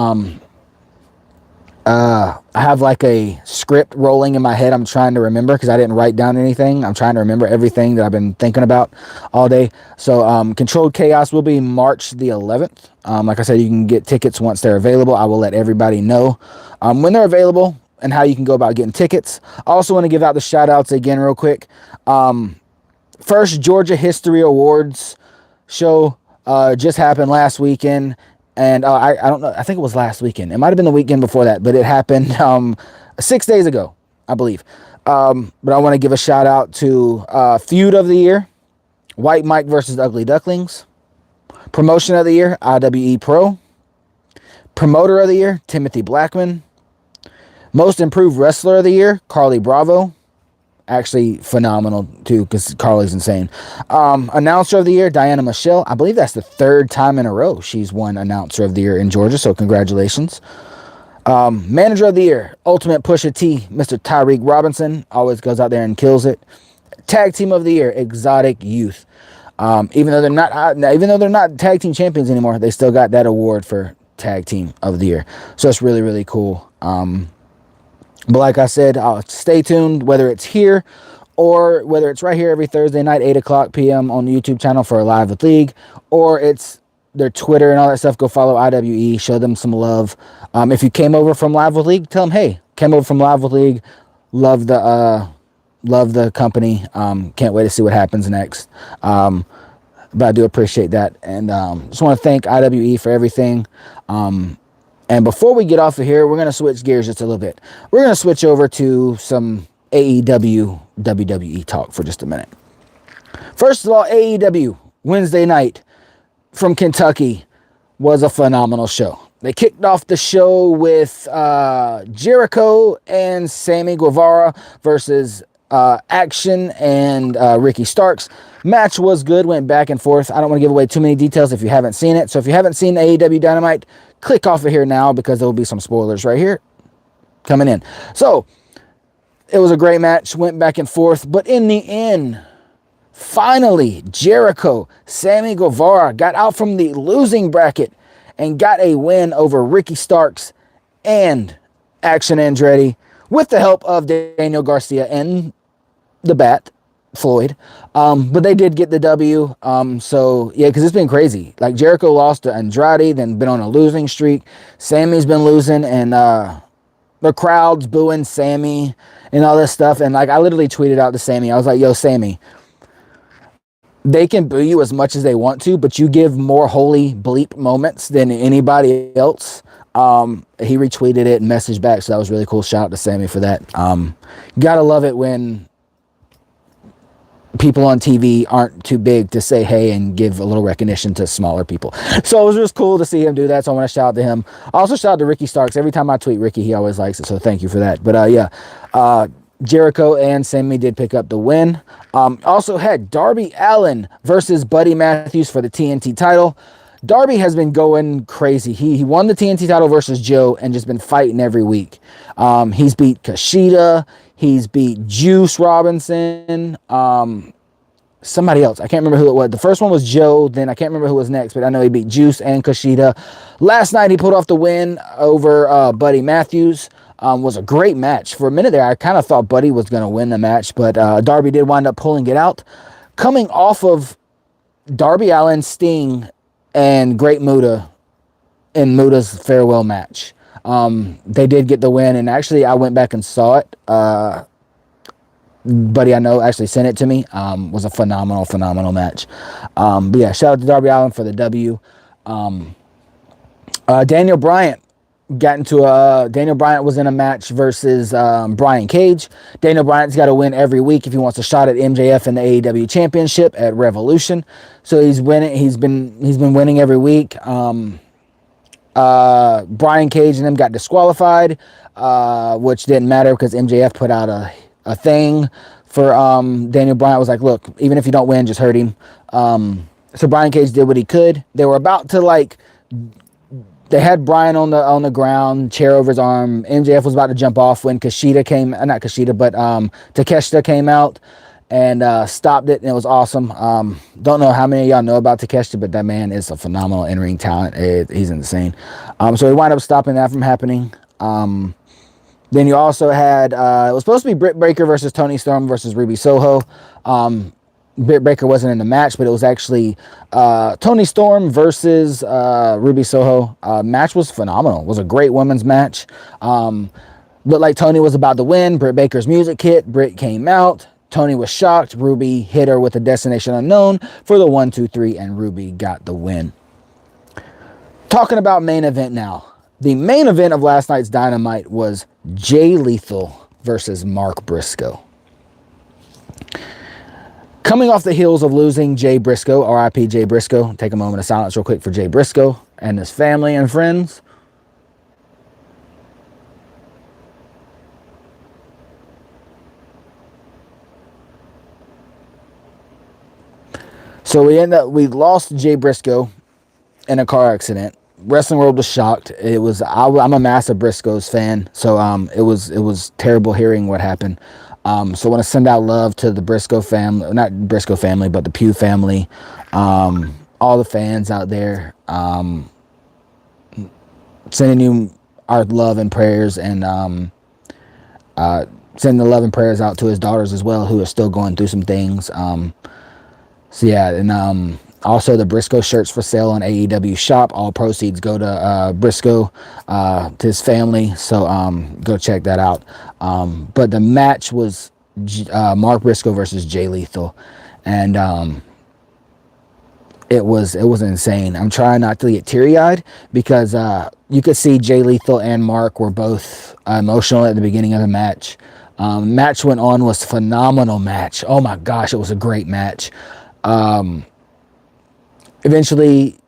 I have like a script rolling in my head. I'm trying to remember because I didn't write down anything. I'm trying to remember everything that I've been thinking about all day. So Controlled Chaos will be March the 11th. Like I said, you can get tickets once they're available. I will let everybody know when they're available and how you can go about getting tickets. I also want to give out the shout outs again real quick. First Georgia History Awards show just happened last weekend. And I don't know, I think it was last weekend. It might have been the weekend before that, but it happened 6 days ago, I believe. But I want to give a shout out to Feud of the Year, White Mike versus Ugly Ducklings. Promotion of the Year, IWE Pro. Promoter of the Year, Timothy Blackman. Most Improved Wrestler of the Year, Carly Bravo. Actually phenomenal too, because Carly's insane. Announcer of the Year, Diana Michelle. I believe that's the 3rd time in a row she's won Announcer of the Year in Georgia, so congratulations. Manager of the Year, Ultimate Pusha T, Mr. Tyreek Robinson, always goes out there and kills it. Tag Team of the Year, Exotic Youth. Even though they're not tag team champions anymore, they still got that award for Tag Team of the Year. So it's really, really cool. But like I said, stay tuned, whether it's here or whether it's right here every Thursday night, 8 o'clock p.m. on the YouTube channel for Live with League, or it's their Twitter and all that stuff. Go follow IWE, show them some love. If you came over from Live with League, tell them, hey, came over from Live with League, love the company. Can't wait to see what happens next. But I do appreciate that. And just want to thank IWE for everything. And before we get off of here, we're going to switch gears just a little bit. We're going to switch over to some AEW WWE talk for just a minute. First of all, AEW Wednesday night from Kentucky was a phenomenal show. They kicked off the show with Jericho and Sammy Guevara versus Action and Ricky Starks. Match was good, went back and forth. I don't want to give away too many details if you haven't seen it. So if you haven't seen AEW Dynamite, click off of here now because there will be some spoilers right here coming in. So it was a great match, went back and forth, but in the end, finally, Jericho, Sammy Guevara got out from the losing bracket and got a win over Ricky Starks and Action Andretti with the help of Daniel Garcia and the Bat, Floyd. But they did get the W. So, yeah, because it's been crazy. Like, Jericho lost to Andrade, then been on a losing streak. Sammy's been losing, and the crowd's booing Sammy and all this stuff. And, like, I literally tweeted out to Sammy. I was like, yo, Sammy, they can boo you as much as they want to, but you give more holy bleep moments than anybody else. He retweeted it and messaged back, so that was really cool. Shout out to Sammy for that. Gotta love it when people on TV aren't too big to say hey and give a little recognition to smaller people. So it was just cool to see him do that, so I want to shout out to him. Also shout out to Ricky Starks. Every time I tweet Ricky, he always likes it, so thank you for that. But yeah, Jericho and Sammy did pick up the win. Also had Darby Allin versus Buddy Matthews for the TNT title. Darby has been going crazy. He won the TNT title versus Joe and just been fighting every week. He's beat Kushida. He's beat Juice Robinson. Somebody else. I can't remember who it was. The first one was Joe. Then I can't remember who was next, but I know he beat Juice and Kushida. Last night he pulled off the win over Buddy Matthews. Was a great match. For a minute there, I kind of thought Buddy was going to win the match, but Darby did wind up pulling it out. Coming off of Darby Allin, Sting, and Great Muta in Muta's farewell match. They did get the win, and actually I went back and saw it. Buddy I know actually sent it to me. Was a phenomenal match. But yeah, shout out to Darby Allin for the W. Daniel Bryant Daniel Bryant was in a match versus Brian Cage. Daniel Bryant's got to win every week if he wants a shot at MJF in the AEW Championship at Revolution. So he's winning. He's been winning every week. Brian Cage and them got disqualified, which didn't matter because MJF put out a thing for Daniel Bryant. Was like, look, even if you don't win, just hurt him. So Brian Cage did what he could. They were about to they had Brian on the ground, chair over his arm. MJF was about to jump off when Takeshita came out and stopped it, and it was awesome. Don't know how many of y'all know about Takeshita, but that man is a phenomenal in-ring talent. He's insane. So he wound up stopping that from happening. Then you also had, it was supposed to be Britt Baker versus Toni Storm versus Ruby Soho. Britt Baker wasn't in the match, but it was actually Toni Storm versus Ruby Soho. Match was phenomenal. It was a great women's match. Looked like Toni was about to win. Britt Baker's music hit. Britt came out. Toni was shocked. Ruby hit her with a Destination Unknown for the 1, 2, 3, and Ruby got the win. Talking about main event now. The main event of last night's Dynamite was Jay Lethal versus Mark Briscoe. Coming off the heels of losing Jay Briscoe, RIP Jay Briscoe. Take a moment of silence real quick for Jay Briscoe and his family and friends. So we lost Jay Briscoe in a car accident wrestling world was shocked. I'm a massive Briscoes fan, so it was terrible hearing what happened. So I want to send out love to the Briscoe family, not Briscoe family, but the Pugh family, all the fans out there, sending you our love and prayers, and sending the love and prayers out to his daughters as well, who are still going through some things. So yeah, and also the Briscoe shirts for sale on AEW shop. All proceeds go to Briscoe, to his family. So go check that out. But the match was Mark Briscoe versus Jay Lethal, and it was insane. I'm trying not to get teary-eyed because you could see Jay Lethal and Mark were both emotional at the beginning of the match. Match went on, was phenomenal match. Oh my gosh, it was a great match. Eventually,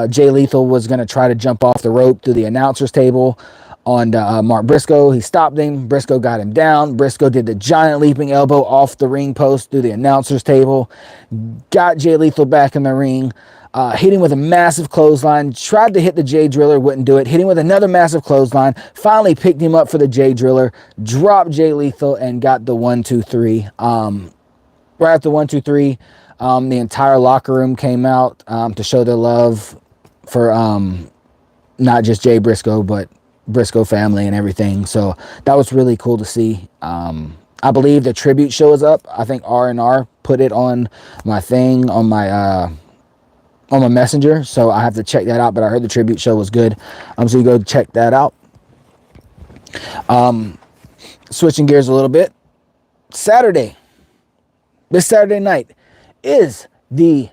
Jay Lethal was going to try to jump off the rope through the announcer's table on Mark Briscoe. He stopped him. Briscoe got him down. Briscoe did the giant leaping elbow off the ring post through the announcer's table. Got Jay Lethal back in the ring. Hit him with a massive clothesline. Tried to hit the Jay Driller. Wouldn't do it. Hit him with another massive clothesline. Finally picked him up for the Jay Driller. Dropped Jay Lethal and got the 1-2-3. Right after 1-2-3, the entire locker room came out to show their love for not just Jay Briscoe, but Briscoe family and everything. So that was really cool to see. I believe the tribute show is up. I think R&R put it on my thing, on my messenger, so I have to check that out, but I heard the tribute show was good. So you go check that out. Switching gears a little bit. This Saturday night is the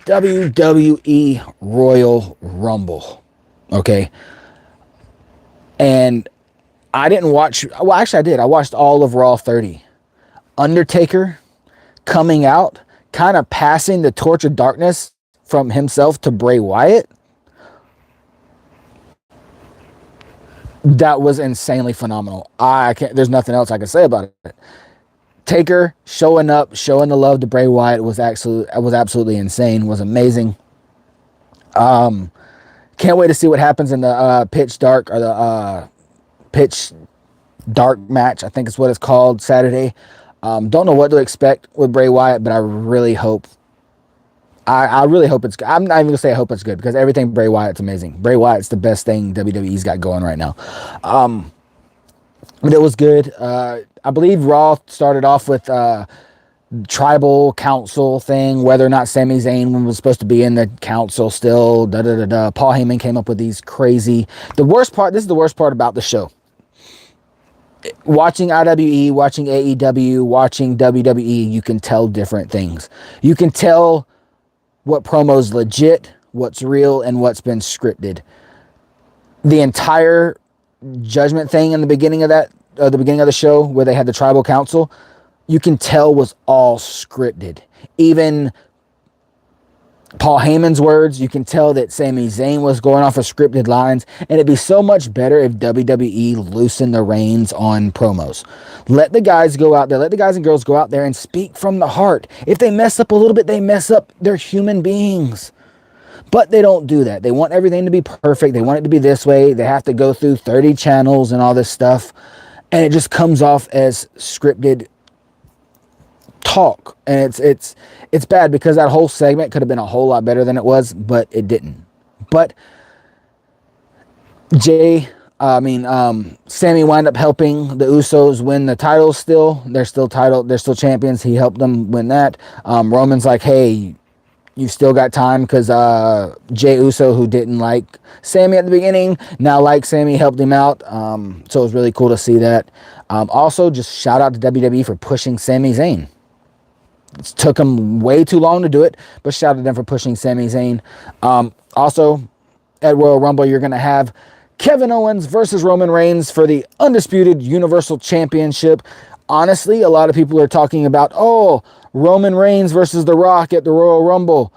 WWE Royal Rumble. Okay. And I didn't watch, well, actually I did. I watched all of Raw 30. Undertaker coming out, kind of passing the torch of darkness from himself to Bray Wyatt. That was insanely phenomenal. There's nothing else I can say about it. Taker showing up, showing the love to Bray Wyatt was absolutely insane, was amazing. Can't wait to see what happens in the pitch dark match. I think it's what it's called, Saturday. Don't know what to expect with Bray Wyatt, but I really hope it's good. I'm not even gonna say I hope it's good, because everything Bray Wyatt's amazing. Bray Wyatt's the best thing WWE's got going right now. But it was good. I believe Raw started off with tribal council thing, whether or not Sami Zayn was supposed to be in the council still. Paul Heyman came up with these crazy. This is the worst part about the show. Watching IWE, watching AEW, watching WWE, you can tell different things. You can tell what promo's legit, what's real, and what's been scripted. The entire Judgment thing in the beginning of the show, where they had the tribal council, you can tell was all scripted. Even Paul Heyman's words, you can tell that Sami Zayn was going off of scripted lines, and it'd be so much better if WWE loosened the reins on promos. Let the guys go out there, let the guys and girls go out there and speak from the heart. If they mess up a little bit, they mess up. They're human beings. But they don't do that. They want everything to be perfect. They want it to be this way. They have to go through 30 channels and all this stuff. And it just comes off as scripted talk. And it's bad, because that whole segment could have been a whole lot better than it was, but it didn't. But Sammy wound up helping the Usos win the titles still. They're still champions. He helped them win that. Roman's like, hey, you've still got time, because Jey Uso, who didn't like Sammy at the beginning, now likes Sammy, helped him out. So it was really cool to see that. Also, just shout out to WWE for pushing Sami Zayn. It took him way too long to do it, but shout out to them for pushing Sami Zayn. Also, at Royal Rumble, you're going to have Kevin Owens versus Roman Reigns for the undisputed Universal Championship. Honestly, a lot of people are talking about, Roman Reigns versus The Rock at the Royal Rumble.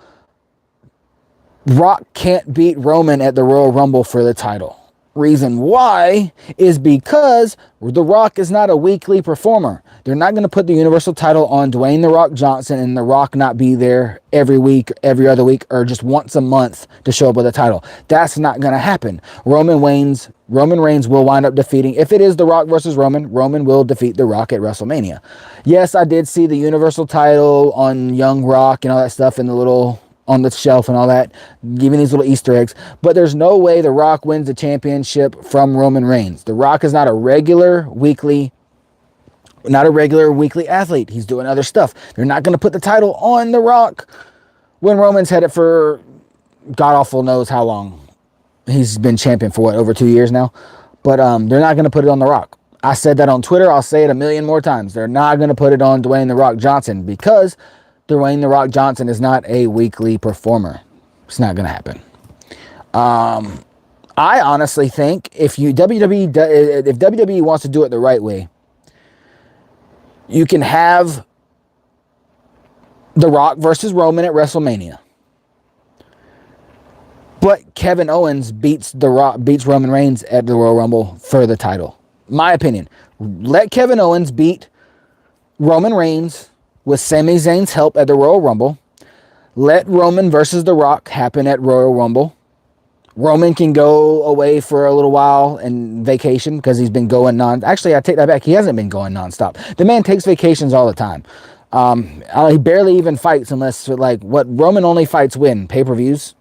Rock can't beat Roman at the Royal Rumble for the title. Reason why is because The Rock is not a weekly performer. They're not going to put the Universal title on Dwayne The Rock Johnson and The Rock not be there every week, every other week, or just once a month to show up with a title. That's not going to happen. Roman Reigns will wind up defeating, if it is The Rock versus Roman will defeat The Rock at WrestleMania. Yes, I did see the Universal title on Young Rock and all that stuff in the little on the shelf and all that, giving these little Easter eggs, but there's no way The Rock wins the championship from Roman Reigns. The Rock is not a regular weekly athlete. He's doing other stuff. They're not going to put the title on The Rock when Roman's had it for god awful knows how long. He's been champion for what, over 2 years now? But they're not going to put it on The Rock. I said that on Twitter. I'll say it a million more times. They're not going to put it on Dwayne The Rock Johnson because Dwayne The Rock Johnson is not a weekly performer. It's not going to happen. I honestly think if WWE wants to do it the right way, you can have The Rock versus Roman at WrestleMania. But Kevin Owens beats Roman Reigns at the Royal Rumble for the title. My opinion. Let Kevin Owens beat Roman Reigns with Sami Zayn's help at the Royal Rumble. Let Roman versus The Rock happen at Royal Rumble. Roman can go away for a little while and vacation because he's been going Actually, I take that back. He hasn't been going nonstop. The man takes vacations all the time. He barely even fights unless, Roman only fights when? Pay-per-views.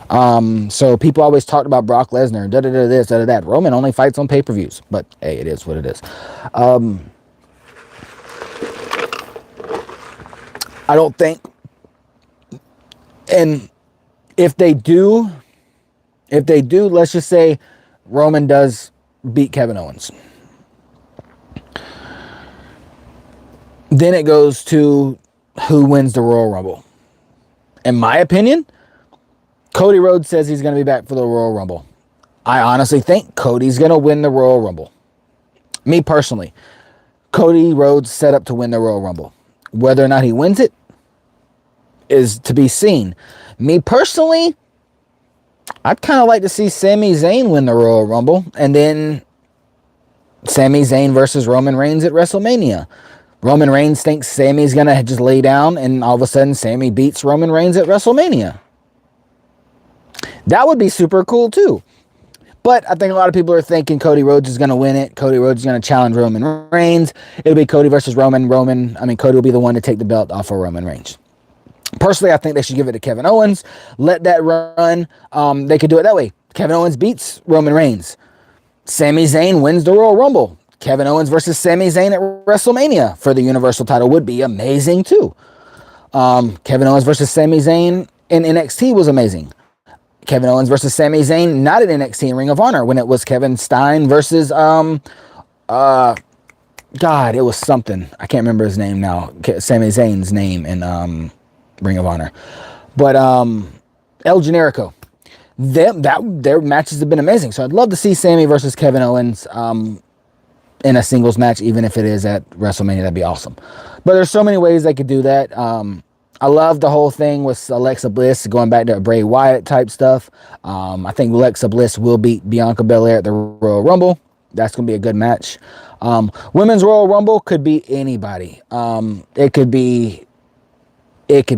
So people always talked about Brock Lesnar, this, that. Roman only fights on pay-per-views. But, hey, it is what it is. I don't think, and if they do, let's just say Roman does beat Kevin Owens. Then it goes to who wins the Royal Rumble. In my opinion, Cody Rhodes says he's going to be back for the Royal Rumble. I honestly think Cody's going to win the Royal Rumble. Me personally, Cody Rhodes set up to win the Royal Rumble. Whether or not he wins it is to be seen. Me personally, I'd kind of like to see Sami Zayn win the Royal Rumble, and then Sami Zayn versus Roman Reigns at WrestleMania. Roman Reigns thinks Sami's going to just lay down, and all of a sudden Sami beats Roman Reigns at WrestleMania. That would be super cool too. But I think a lot of people are thinking Cody Rhodes is going to win it. Cody Rhodes is going to challenge Roman Reigns. It'll be Cody versus Roman. Cody will be the one to take the belt off of Roman Reigns. Personally, I think they should give it to Kevin Owens. Let that run. They could do it that way. Kevin Owens beats Roman Reigns. Sami Zayn wins the Royal Rumble. Kevin Owens versus Sami Zayn at WrestleMania for the Universal title would be amazing too. Kevin Owens versus Sami Zayn in NXT was amazing. Kevin Owens versus Sami Zayn, not in NXT in Ring of Honor, when it was Kevin Stein versus, it was something. I can't remember his name now. Sami Zayn's name in Ring of Honor. But El Generico. Their matches have been amazing. So I'd love to see Sami versus Kevin Owens in a singles match, even if it is at WrestleMania. That'd be awesome. But there's so many ways they could do that. I love the whole thing with Alexa Bliss going back to Bray Wyatt type stuff. I think Alexa Bliss will beat Bianca Belair at the Royal Rumble. That's going to be a good match. Women's Royal Rumble could be anybody. It could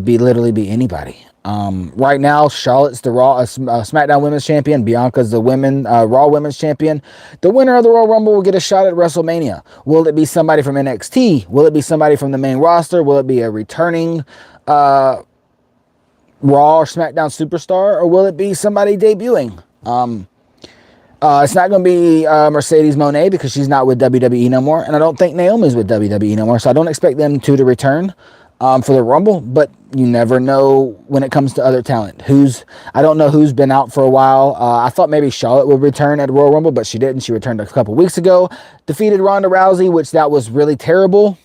literally be anybody. Right now, Charlotte's the Raw, SmackDown Women's Champion. Bianca's the Raw Women's Champion. The winner of the Royal Rumble will get a shot at WrestleMania. Will it be somebody from NXT? Will it be somebody from the main roster? Will it be a returning Raw or SmackDown superstar? Or will it be somebody debuting? It's not going to be Mercedes Moné because she's not with WWE no more. And I don't think Naomi's with WWE no more. So I don't expect them to return for the Rumble, but you never know when it comes to other talent. I don't know who's been out for a while. I thought maybe Charlotte would return at Royal Rumble, but she didn't. She returned a couple weeks ago. Defeated Ronda Rousey, which that was really terrible.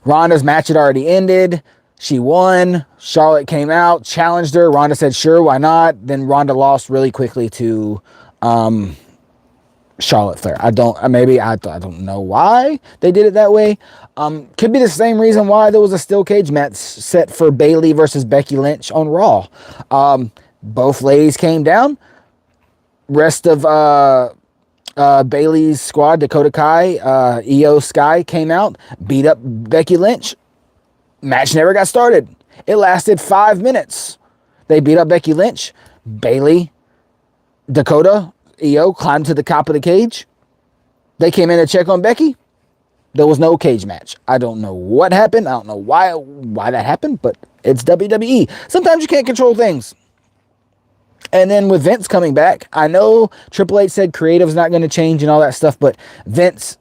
Ronda's match had already ended. She won. Charlotte came out, challenged her. Ronda said, sure, why not? Then Ronda lost really quickly to Charlotte Flair. I don't know why they did it that way. Could be the same reason why there was a steel cage match set for Bayley versus Becky Lynch on Raw. Both ladies came down. rest of Bailey's squad, Dakota Kai, EO Sky came out, beat up Becky Lynch. Match never got started. It lasted 5 minutes. They beat up Becky Lynch. Bailey, Dakota, EO climbed to the top of the cage. They came in to check on Becky. There was no cage match. I don't know what happened. I don't know why that happened, but it's WWE. Sometimes you can't control things. And then with Vince coming back, I know Triple H said creative's not going to change and all that stuff, but Vince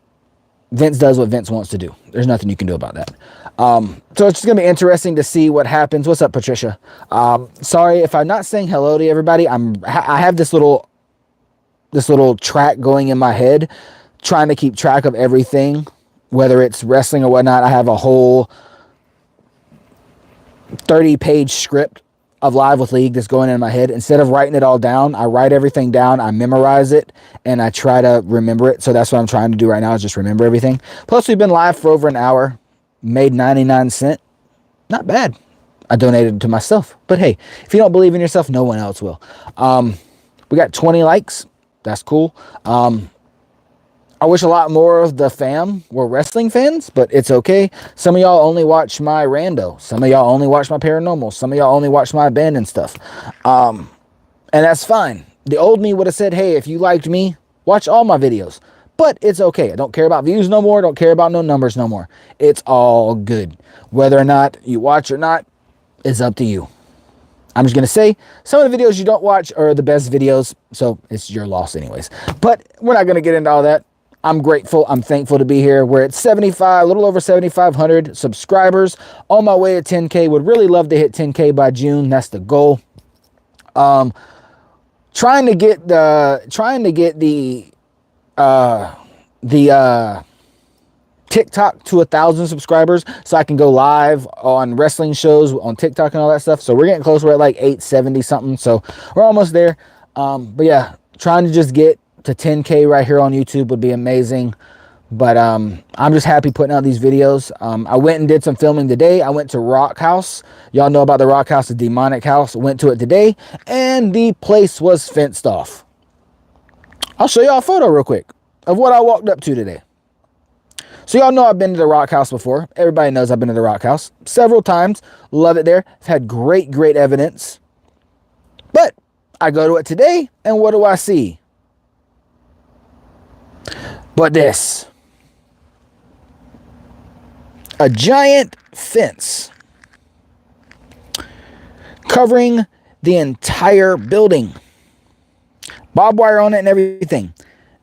does what Vince wants to do. There's nothing you can do about that. So it's just going to be interesting to see what happens. What's up, Patricia? Sorry if I'm not saying hello to everybody. I have this little track going in my head, trying to keep track of everything, whether it's wrestling or whatnot. I have a whole 30-page script of Live with League that's going in my head. Instead of writing it all down, I write everything down, I memorize it, and I try to remember it. So that's what I'm trying to do right now, is just remember everything. Plus, we've been live for over an hour, made 99 cents. Not bad. I donated to myself. But hey, if you don't believe in yourself, no one else will. We got 20 likes. That's cool. I wish a lot more of the fam were wrestling fans, but it's okay. Some of y'all only watch my rando. Some of y'all only watch my paranormal. Some of y'all only watch my abandoned stuff. And that's fine. The old me would have said, hey, if you liked me, watch all my videos. But it's okay. I don't care about views no more. Don't care about no numbers no more. It's all good. Whether or not you watch or not is up to you. I'm just going to say some of the videos you don't watch are the best videos, so it's your loss anyways. But we're not going to get into all that. I'm grateful. I'm thankful to be here. We're at a little over 7,500 subscribers. On my way to 10K. Would really love to hit 10K by June. That's the goal. Trying to get the TikTok to 1,000 subscribers so I can go live on wrestling shows on TikTok and all that stuff. So we're getting close. We're at like 870 something. So we're almost there. But yeah, trying to just get to 10K right here on YouTube would be amazing. But I'm just happy putting out these videos. I went and did some filming today. I went to Rock House. Y'all know about the Rock House, the demonic house. Went to it today, and the place was fenced off. I'll show y'all a photo real quick of what I walked up to today. So y'all know I've been to the Rock House before. Everybody knows I've been to the Rock House several times. Love it there. I've had great evidence. But I go to it today, and what do I see? But this. A giant fence covering the entire building. Barbed wire on it and everything.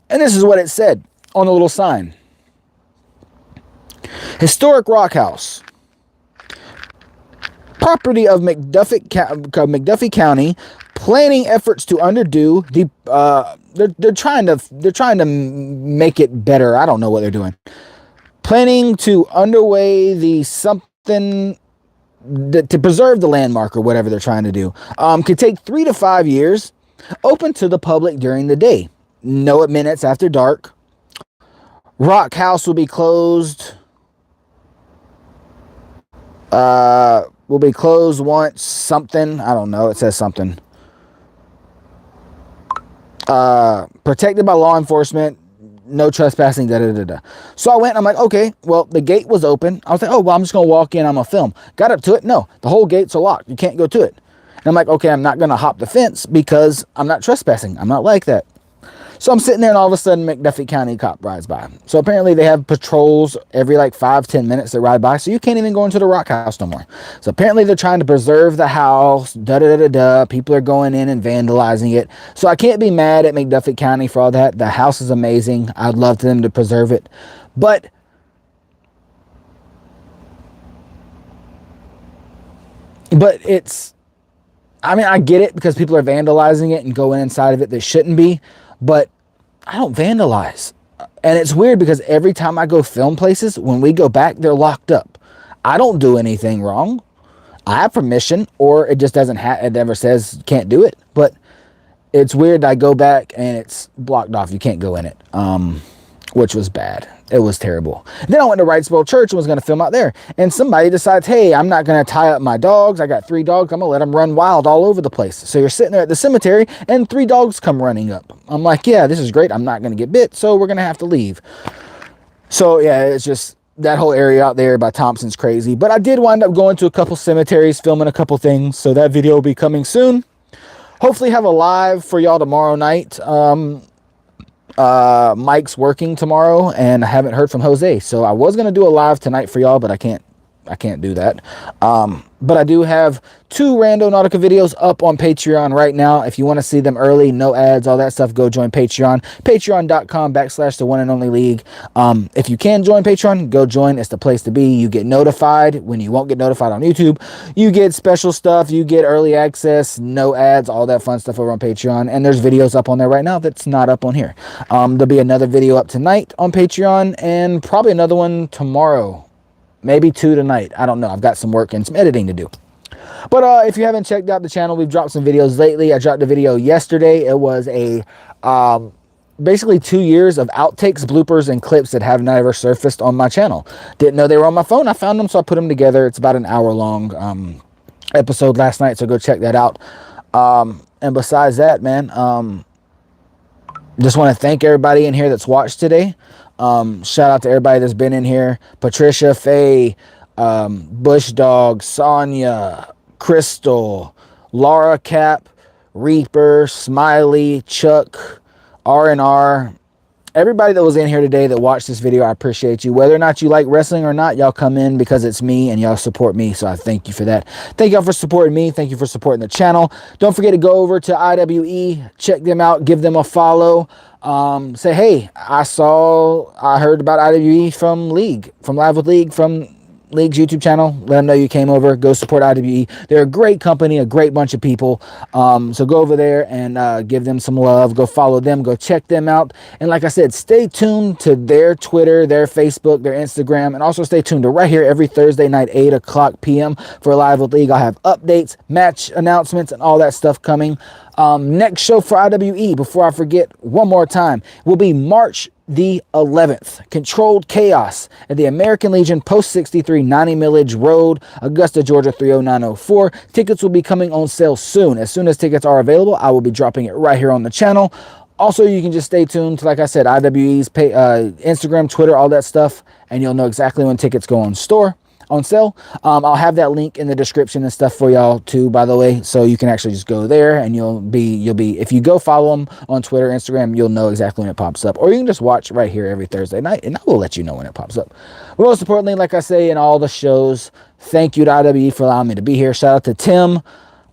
And this is what it said on the little sign. Historic Rock House. Property of McDuffie County. Planning efforts to underdo the they're trying to make it better. I don't know what they're doing. Planning to underway the something to preserve the landmark or whatever they're trying to do. Could take 3 to 5 years. Open to the public during the day. No minutes after dark. Rock House will be closed. Will be closed once something. I don't know. It says something. Protected by law enforcement. No trespassing, So I went, I'm like, okay, well, the gate was open. I was like, oh, well, I'm just going to walk in, I'm going to film. Got up to it. No, the whole gates are locked. You can't go to it. And I'm like, okay, I'm not going to hop the fence because I'm not trespassing. I'm not like that. So I'm sitting there and all of a sudden McDuffie County cop rides by. So apparently they have patrols every like 5-10 minutes that ride by. So you can't even go into the Rock House no more. So apparently they're trying to preserve the house. People are going in and vandalizing it. So I can't be mad at McDuffie County for all that. The house is amazing. I'd love them to preserve it. But it's, I mean, I get it because people are vandalizing it and going inside of it that shouldn't be. But I don't vandalize. And it's weird because every time I go film places, when we go back, they're locked up. I don't do anything wrong. I have permission, or it just doesn't it never says can't do it. But it's weird. I go back and it's blocked off. You can't go in it, which was bad. It was terrible. Then I went to Wrightsville Church and was going to film out there. And somebody decides, hey, I'm not going to tie up my dogs. I got 3 dogs. I'm going to let them run wild all over the place. So you're sitting there at the cemetery and 3 dogs come running up. I'm like, yeah, this is great. I'm not going to get bit. So we're going to have to leave. So yeah, it's just that whole area out there by Thompson's crazy. But I did wind up going to a couple cemeteries, filming a couple things. So that video will be coming soon. Hopefully have a live for y'all tomorrow night. Mike's working tomorrow and I haven't heard from Jose, so I was going to do a live tonight for y'all, but I can't do that. But I do have 2 Rando Nautica videos up on Patreon right now. If you want to see them early, no ads, all that stuff, go join Patreon. Patreon.com/theoneandonlyleage. If you can join Patreon, go join. It's the place to be. You get notified when you won't get notified on YouTube. You get special stuff. You get early access, no ads, all that fun stuff over on Patreon. And there's videos up on there right now that's not up on here. There'll be another video up tonight on Patreon and probably another one tomorrow. Maybe 2 tonight. I don't know. I've got some work and some editing to do. But if you haven't checked out the channel, we've dropped some videos lately. I dropped a video yesterday. It was a basically 2 years of outtakes, bloopers, and clips that have never surfaced on my channel. Didn't know they were on my phone. I found them, so I put them together. It's about an hour-long episode last night, so go check that out. And besides that, man, just want to thank everybody in here that's watched today. Shout out to everybody that's been in here. Patricia, Faye, Bush Dog, Sonia, Crystal, Laura Cap, Reaper, Smiley, Chuck, R&R. Everybody that was in here today that watched this video, I appreciate you. Whether or not you like wrestling or not, y'all come in because it's me and y'all support me. So I thank you for that. Thank y'all for supporting me. Thank you for supporting the channel. Don't forget to go over to IWE. Check them out. Give them a follow. Say, hey, I heard about IWE from League, from Live with League, from League's YouTube channel. Let them know you came over. Go support IWE. They're a great company, a great bunch of people. So go over there and give them some love. Go follow them. Go check them out. And like I said, stay tuned to their Twitter, their Facebook, their Instagram, and also stay tuned to right here every Thursday night, 8 o'clock p.m. for Live with League. I'll have updates, match announcements, and all that stuff coming. Next show for IWE, before I forget one more time, will be March the 11th. Controlled Chaos at the American Legion, Post 63, 90 Millage Road, Augusta, Georgia, 30904. Tickets will be coming on sale soon. As soon as tickets are available, I will be dropping it right here on the channel. Also, you can just stay tuned to, like I said, IWE's Instagram, Twitter, all that stuff, and you'll know exactly when tickets go on sale. I'll have that link in the description and stuff for y'all too, by the way, so you can actually just go there and you'll be if you go follow them on Twitter, Instagram, you'll know exactly when it pops up, or you can just watch right here every Thursday night and I will let you know when it pops up. But most importantly, like I say in all the shows, thank you to IWE for allowing me to be here. Shout out to Tim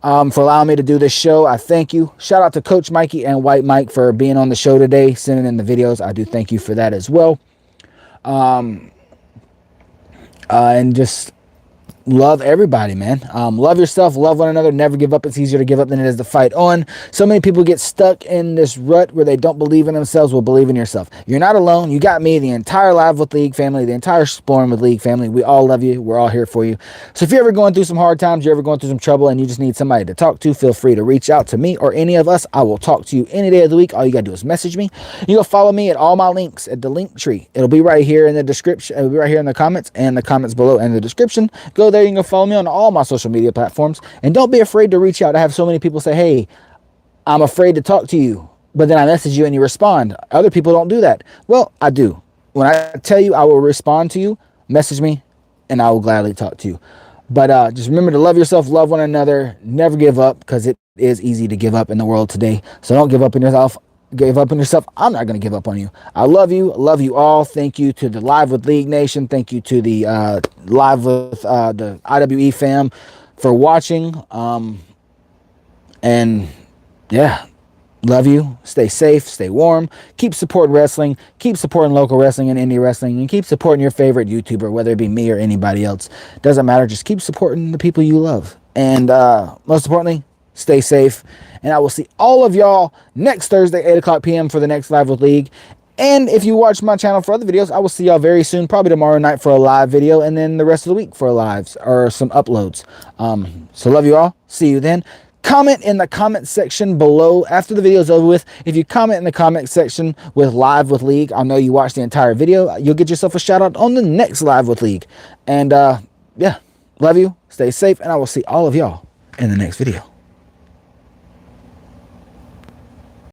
for allowing me to do this show. I thank you. Shout out to Coach Mikey and White Mike for being on the show today, sending in the videos. I do thank you for that as well. And just love everybody, man. Love yourself, love one another, never give up. It's easier to give up than it is to fight on. So many people get stuck in this rut where they don't believe in themselves. Well, believe in yourself. You're not alone. You got me, the entire Live with League family, the entire Exploring with League family. We all love you. We're all here for you. So if you're ever going through some hard times, you're ever going through some trouble, and you just need somebody to talk to, feel free to reach out to me or any of us. I will talk to you any day of the week. All you got to do is message me. You can follow me at all my links at the link tree. It'll be right here in the description. It'll be right here in the comments and the comments below and the description. Go there. You can follow me on all my social media platforms, and don't be afraid to reach out. I have so many people say, hey, I'm afraid to talk to you, but then I message you and you respond. Other people don't do that. Well, I do. When I tell you I will respond to you, message me and I will gladly talk to you. But just remember to love yourself, love one another, never give up, because it is easy to give up in the world today. So don't give up on yourself. Give up on yourself. I'm not going to give up on you. I love you all. Thank you to the Live with League Nation. Thank you to the Live with the IWE fam for watching. And yeah, love you. Stay safe, stay warm, keep supporting wrestling, keep supporting local wrestling and indie wrestling, and keep supporting your favorite YouTuber, whether it be me or anybody else. Doesn't matter. Just keep supporting the people you love. And most importantly, stay safe. And I will see all of y'all next Thursday, 8 o'clock p.m. for the next Live with League. And if you watch my channel for other videos, I will see y'all very soon, probably tomorrow night for a live video, and then the rest of the week for lives or some uploads. So love you all. See you then. Comment in the comment section below after the video is over with. If you comment in the comment section with Live with League, I'll know you watched the entire video. You'll get yourself a shout out on the next Live with League. And yeah, love you, stay safe, and I will see all of y'all in the next video.